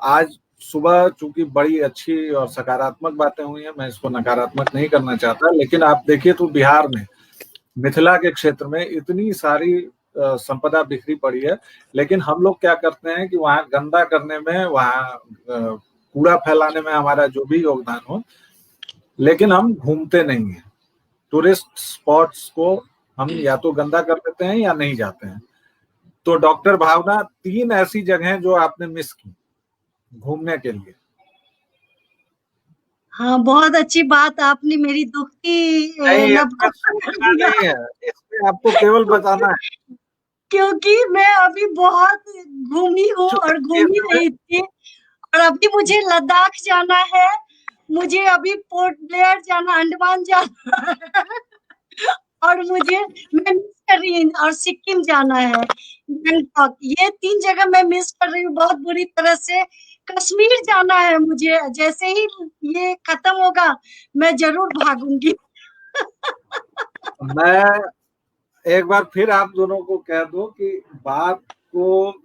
S1: आज सुबह चूंकि बड़ी अच्छी और सकारात्मक बातें हुई हैं, मैं इसको नकारात्मक नहीं करना चाहता, लेकिन आप देखिए तो बिहार में, मिथिला के क्षेत्र में इतनी सारी संपदा बिखरी पड़ी है, लेकिन हम लोग क्या करते हैं कि वहां गंदा करने में, वहां कूड़ा फैलाने में हमारा जो भी योगदान हो, लेकिन हम घूमते नहीं हैं। टूरिस्ट स्पॉट्स को हम या तो गंदा कर देते हैं या नहीं जाते हैं। तो डॉक्टर भावना, 3 ऐसी जगहें जो आपने मिस की घूमने के लिए।
S3: हाँ, बहुत अच्छी बात आपने मेरी दुख की
S1: नहीं,
S3: नब्बा
S1: नहीं है, इसमें आपको केवल बताना है,
S3: क्योंकि मैं अभी बहुत घूमी हूँ और घूमी रही थी, और अभी मुझे लद्दाख जाना है, मुझे अभी पोर्ट ब्लेयर जाना, अंडमान जाना है, और मैं मिस कर रही हूँ, और सिक्किम जाना है, गंगटॉक, ये 3 जगह मैं मिस कर रही हूँ बहुत बुरी तरह से। कश्मीर जाना है मुझे, जैसे ही ये खत्म होगा मैं जरूर भागूंगी।
S1: मैं एक बार फिर आप दोनों को कह दूं कि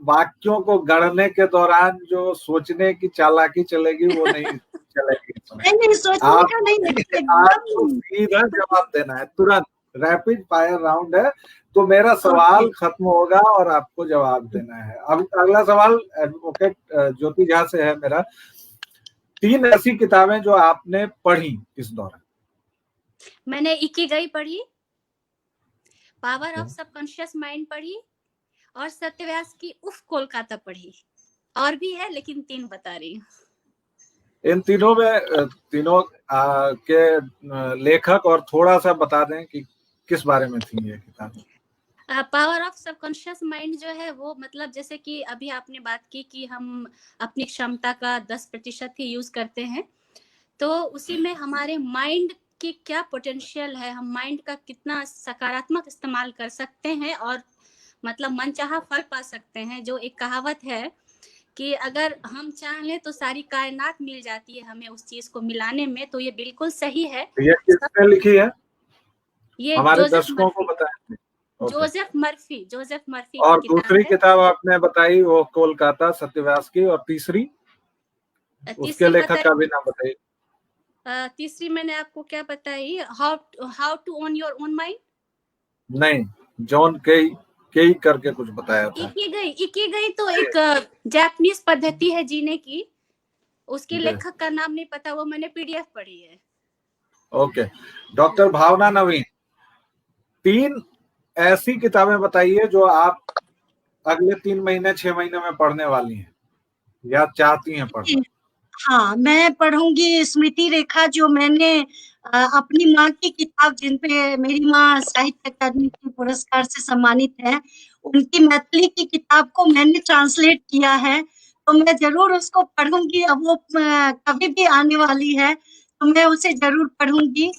S1: वाक्यों को गढ़ने के दौरान जो सोचने की चालाकी चलेगी वो नहीं चलेगी।
S3: नहीं, सोचने का नहीं,
S1: आपको सीधा जवाब देना है, तुरंत। रैपिड फायर राउंड है, तो मेरा सवाल खत्म होगा और आपको जवाब देना है। अब अगला सवाल एडवोकेट ज्योति झा से है मेरा। 3 ऐसी किताबें जो आपने पढ़ी इस दौरान।
S2: मैंने इकिगाई पढ़ी, पावर ऑफ सबकॉन्शियस माइंड पढ़ी, और सत्यव्यास की उफ कोलकाता पढ़ी। और भी है लेकिन 3 बता रही हूँ।
S1: इन तीनों में के लेखक और थोड़ा सा बता दें कि किस बारे में थी ये किताब।
S2: पावर ऑफ सबकॉन्शियस माइंड जो है वो मतलब जैसे कि अभी आपने बात की कि हम अपनी क्षमता का 10% ही यूज करते हैं, तो उसी में हमारे माइंड की क्या पोटेंशियल है, हम माइंड का कितना सकारात्मक इस्तेमाल कर सकते हैं और मतलब मनचाहा फल पा सकते हैं। जो एक कहावत है कि अगर हम चाहें तो सारी कायनात मिल जाती है हमें उस चीज को मिलाने में, तो ये बिल्कुल सही है।
S1: ये किसने लिखी है,
S2: ये
S1: हमारे
S2: जोसेफ
S1: दर्शकों को
S2: मर्फी,
S1: बताएं? ओके।
S2: जोसेफ मर्फी की
S1: और
S2: किताब
S1: दूसरी
S2: है।
S1: किताब आपने बताई वो कोलकाता सत्यव्यास की, और तीसरी उसके
S2: तीसरी
S1: लेखक का
S2: बताई,
S1: भी नाम बताइए।
S2: तीसरी मैंने आपको क्या बताई, how to own your own mind.
S1: नहीं, जॉन केई केई करके कुछ बताया था।
S2: इकिगाई तो एक जापानीज पद्धति है जीने की, उसके
S1: जी,
S2: लेखक का नाम नहीं पता, वो मैंने पीडीएफ पढ़ी है।
S1: ओके। डॉक्टर भावना नवीन, 3 ऐसी किताबें बताइए जो आप अगले 3 महीने 6 महीने में पढ़ने वाली हैं या चाहती हैं पढ़ना।
S3: हाँ, मैं पढ़ूंगी स्मृति रेखा, जो मैंने अपनी माँ की किताब, जिन पे मेरी माँ साहित्य अकादमी के पुरस्कार से सम्मानित है, उनकी मैथिली की किताब को मैंने ट्रांसलेट किया है, तो मैं जरूर उसको पढ़ूंगी। अब वो कभी भी आने वाली है, तो मैं उसे जरूर पढ़ूंगी।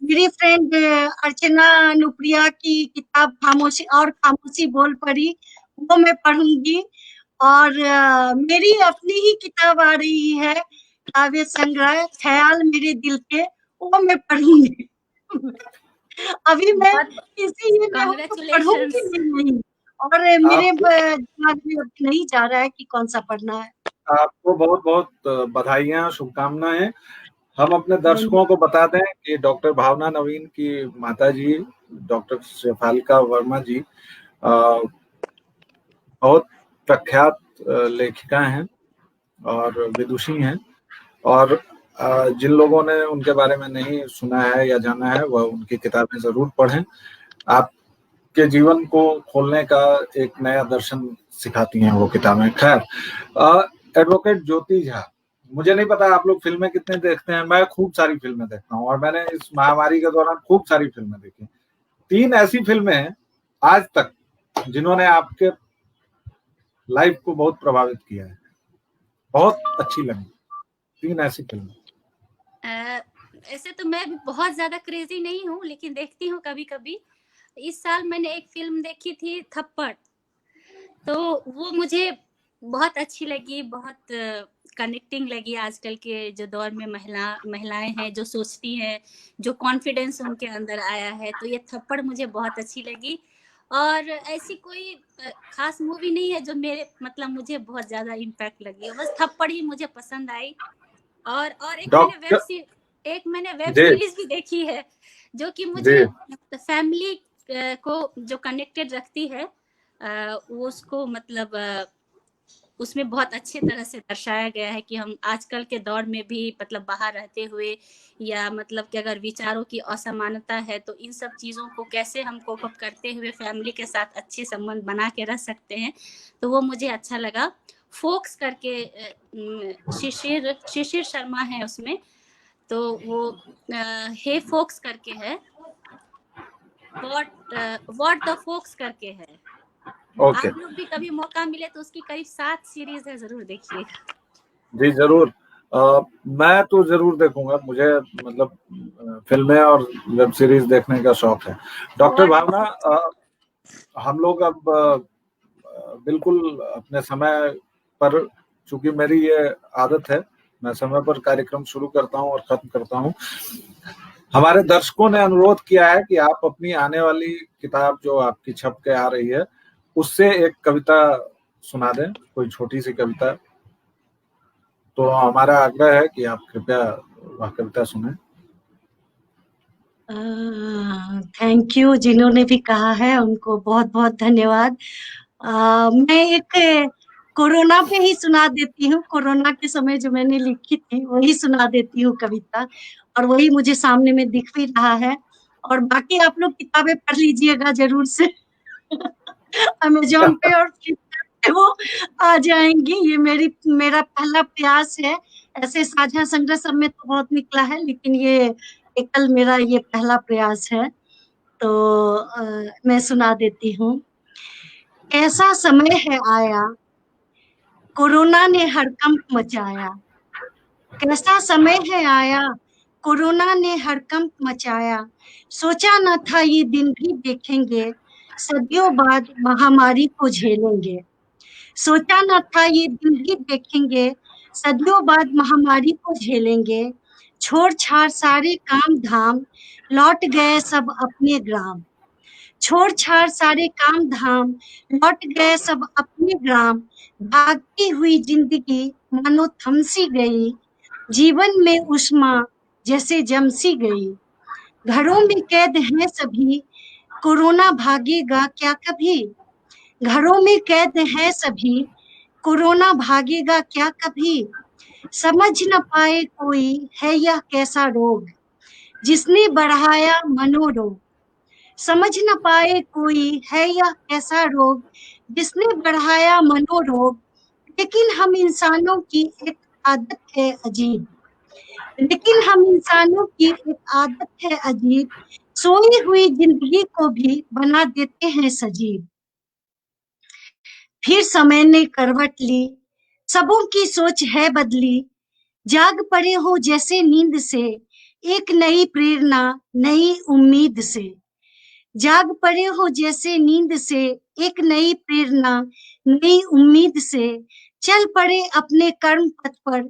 S3: मेरी फ्रेंड अर्चना नुप्रिया की किताब खामोशी बोल पड़ी, वो मैं पढ़ूंगी। और मेरी अपनी ही किताब आ रही है, काव्य संग्रह ख्याल मेरे दिल के, वो मैं पढ़ूंगी। अभी मैं
S2: बहुत
S3: इसीलिए मैं उसको पढ़ूंगी
S2: कांग्रेचुलेशंस।
S3: भी नहीं, और मेरे
S1: आपको
S3: दिमाग में अभी नहीं जा रहा है कि कौन सा पढ़ना है।
S1: आपको बहुत बहुत बधाइयां, शुभकामनाएं। हम अपने दर्शकों को बता दें कि डॉक्टर भावना नवीन की माता जी डॉक्टर शेफालिका वर्मा जी बहुत प्रख्यात लेखिका हैं और विदुषी हैं, और जिन लोगों ने उनके बारे में नहीं सुना है या जाना है वह उनकी किताबें जरूर पढ़ें। आपके जीवन को खोलने का एक नया दर्शन सिखाती हैं वो किताबें। खैर, एडवोकेट ज्योति झा, मुझे नहीं पता आप लोग फिल्में कितने देखते हैं, मैं खूब सारी फिल्में देखता हूँ और मैंने इस महामारी के दौरान खूब सारी फिल्में देखी। 3 ऐसी फिल्में हैं आज तक जिन्होंने आपके लाइफ को बहुत प्रभावित किया है, बहुत अच्छी लगी 3 ऐसी फिल्में।
S2: ऐसे तो मैं भी बहुत ज्यादा क्रेजी नहीं हूँ, लेकिन देखती हूँ कभी कभी। इस साल मैंने एक फिल्म देखी थी थप्पड़, तो वो मुझे बहुत अच्छी लगी, बहुत कनेक्टिंग लगी। आजकल के जो दौर में महिलाएं हैं जो सोचती हैं, जो कॉन्फिडेंस उनके अंदर आया है, तो ये थप्पड़ मुझे बहुत अच्छी लगी। और ऐसी कोई खास मूवी नहीं है जो मेरे मतलब मुझे बहुत ज्यादा इम्पैक्ट लगी, बस थप्पड़ ही मुझे पसंद आई। और
S1: डॉक्टर
S2: एक मैंने वेब
S1: जी
S2: सीरीज भी देखी है, जो कि
S1: जी
S2: मुझे फैमिली को जो कनेक्टेड रखती है, उसको मतलब उसमें बहुत अच्छे तरह से दर्शाया गया है कि हम आजकल के दौर में भी मतलब बाहर रहते हुए, या मतलब कि अगर विचारों की असमानता है तो इन सब चीज़ों को कैसे हम कोप अप करते हुए फैमिली के साथ अच्छे संबंध बना के रह सकते हैं। तो वो मुझे अच्छा लगा। फोक्स करके शिशिर शर्मा है उसमें, तो वो हे फोक्स करके है, व्हाट द फोक्स करके है।
S1: ओके।
S2: आप लोग भी कभी मौका मिले तो उसकी करीब 7 सीरीज है, जरूर देखिएगा।
S1: जी जरूर, मैं तो जरूर देखूंगा, मुझे मतलब फिल्में और वेब सीरीज देखने का शौक है। डॉक्टर
S2: व्हाट द
S1: भावना, हम लोग अब बिल्कुल अपने समय पर, चूंकि मेरी ये आदत है, मैं समय पर कार्यक्रम शुरू करता हूँ और खत्म करता हूँ। हमारे दर्शकों ने अनुरोध किया है कि आप अपनी आने वाली किताब जो आपकी छप के आ रही है उससे एक कविता सुना दें, कोई छोटी सी कविता। तो हमारा आग्रह है कि आप कृपया वह कविता सुने।
S3: थैंक यू, जिन्होंने भी कहा है उनको बहुत बहुत धन्यवाद। मैं एक कोरोना पे ही सुना देती हूँ, कोरोना के समय जो मैंने लिखी थी वही सुना देती हूँ कविता, और वही मुझे सामने में दिख भी रहा है। और बाकी आप लोग किताबें पढ़ लीजिएगा जरूर से। अमेजोन पे और फ्लिपकार्ट पे वो आ जाएंगी। ये मेरा पहला प्रयास है। ऐसे साझा संग्रह सब में तो बहुत निकला है, लेकिन ये एकल मेरा ये पहला प्रयास है। तो मैं सुना देती हूँ। ऐसा समय है आया, कोरोना ने हड़कंप मचाया। कैसा समय है आया, कोरोना ने हड़कंप मचाया। सोचा न था ये दिन भी देखेंगे, सदियों बाद महामारी को झेलेंगे। सोचा न था ये दिन ही देखेंगे, सदियों बाद महामारी को झेलेंगे। छोड़ छाड़ सारे काम धाम, लौट गए सब अपने ग्राम। छोड़ छाड़ सारे काम धाम, लौट गए सब अपने ग्राम। भागती हुई जिंदगी मानो थमसी गई, जीवन में उष्मा जैसे जमसी गई। घरों में कैद हैं सभी, कोरोना भागेगा क्या कभी। घरों में कैद हैं सभी, कोरोना भागेगा क्या कभी। समझ न पाए कोई है यह कैसा रोग, जिसने बढ़ाया मनोरोग। समझ न पाए कोई है यह कैसा रोग, जिसने बढ़ाया मनोरोग। लेकिन हम इंसानों की एक आदत है अजीब, लेकिन हम इंसानों की एक आदत है अजीब, सोई हुई जिंदगी को भी बना देते हैं सजीव। फिर समय ने करवट ली, सबों की सोच है बदली। जाग पड़े हो जैसे नींद से, एक नई प्रेरणा नई उम्मीद से। जाग पड़े हो जैसे नींद से, एक नई प्रेरणा नई उम्मीद से। चल पड़े अपने कर्म पथ पर,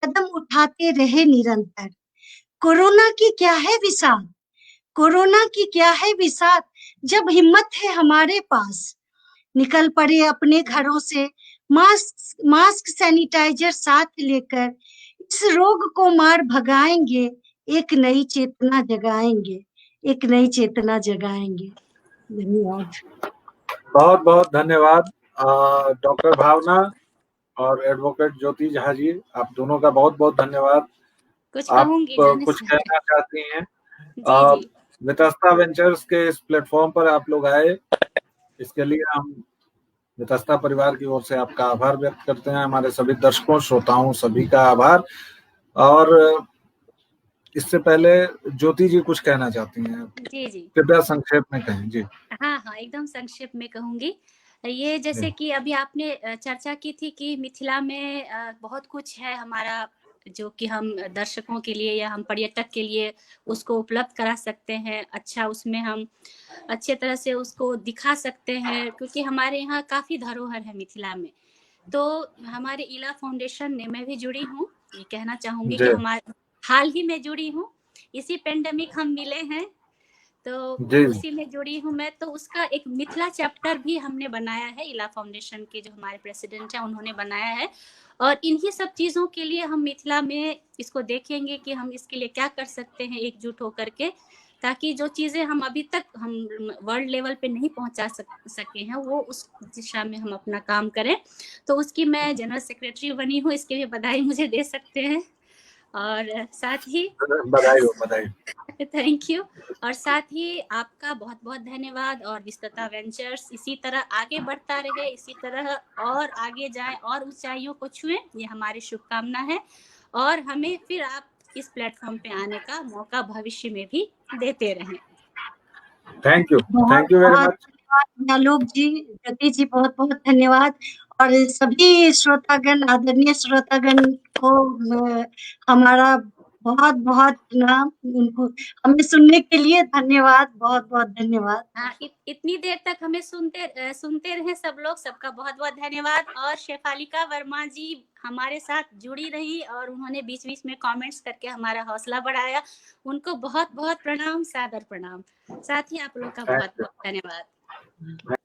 S3: कदम उठाते रहे निरंतर। कोरोना की क्या है विसात, कोरोना की क्या है विसात, जब हिम्मत है हमारे पास। निकल पड़े अपने घरों से, मास्क सैनिटाइजर साथ लेकर। इस रोग को मार भगाएंगे, एक नई चेतना जगाएंगे, एक नई चेतना जगाएंगे। धन्यवाद।
S1: बहुत बहुत धन्यवाद डॉक्टर भावना और एडवोकेट ज्योति झा जी, आप दोनों का बहुत बहुत धन्यवाद।
S2: कुछ
S1: आप
S2: कहूंगी
S1: कुछ कहना चाहती हैं?
S2: जी।
S1: वितस्ता वेंचर्स के इस प्लेटफॉर्म पर आप लोग आए, इसके लिए हम वितस्ता परिवार की ओर से आपका आभार व्यक्त करते हैं। हमारे सभी दर्शकों श्रोताओं सभी का आभार। और इससे पहले ज्योति जी कुछ कहना चाहती हैं?
S2: जी
S1: कृपया संक्षेप में कहें। जी
S2: हाँ, एकदम संक्षेप में कहूंगी। ये जैसे कि अभी आपने चर्चा की थी कि मिथिला में बहुत कुछ है हमारा, जो कि हम दर्शकों के लिए या हम पर्यटक के लिए उसको उपलब्ध करा सकते हैं। अच्छा, उसमें हम अच्छे तरह से उसको दिखा सकते हैं, क्योंकि हमारे यहाँ काफी धरोहर है मिथिला में। तो हमारे इला फाउंडेशन ने, मैं भी जुड़ी हूँ, ये कहना चाहूंगी कि हमारे हाल ही में जुड़ी हूँ, इसी पेंडेमिक हम मिले हैं, तो उसी में जुड़ी हूँ मैं। तो उसका एक मिथिला चैप्टर भी हमने बनाया है, इला फाउंडेशन के जो हमारे प्रेसिडेंट हैं उन्होंने बनाया है। और इन्हीं सब चीज़ों के लिए हम मिथिला में इसको देखेंगे कि हम इसके लिए क्या कर सकते हैं एकजुट होकर के, ताकि जो चीज़ें हम अभी तक हम वर्ल्ड लेवल पे नहीं पहुंचा सके हैं, वो उस दिशा में हम अपना काम करें। तो उसकी मैं जनरल सेक्रेटरी बनी हूँ, इसके लिए बधाई मुझे दे सकते हैं। और साथ ही
S1: बधाई
S2: थैंक यू। और साथ ही आपका बहुत बहुत धन्यवाद। और विस्तृता वेंचर्स इसी तरह आगे बढ़ता रहे, इसी तरह और आगे जाए और ऊंचाइयों को छुए, ये हमारी शुभकामना है। और हमें फिर आप इस प्लेटफॉर्म पे आने का मौका भविष्य में भी देते रहें।
S1: Thank you very much.
S3: Alok ji, Jyoti ji, बहुत बहुत धन्यवाद। और सभी श्रोतागण, आदरणीय श्रोतागण को हमारा बहुत बहुत प्रणाम। उनको हमें सुनने के लिए धन्यवाद, बहुत बहुत धन्यवाद।
S2: हाँ, इतनी देर तक हमें सुनते रहे सब लोग, सबका बहुत बहुत धन्यवाद। और शेफालिका वर्मा जी हमारे साथ जुड़ी रही और उन्होंने बीच बीच में कमेंट्स करके हमारा हौसला बढ़ाया, उनको बहुत बहुत प्रणाम, सादर प्रणाम। साथ ही आप लोग का बहुत बहुत धन्यवाद।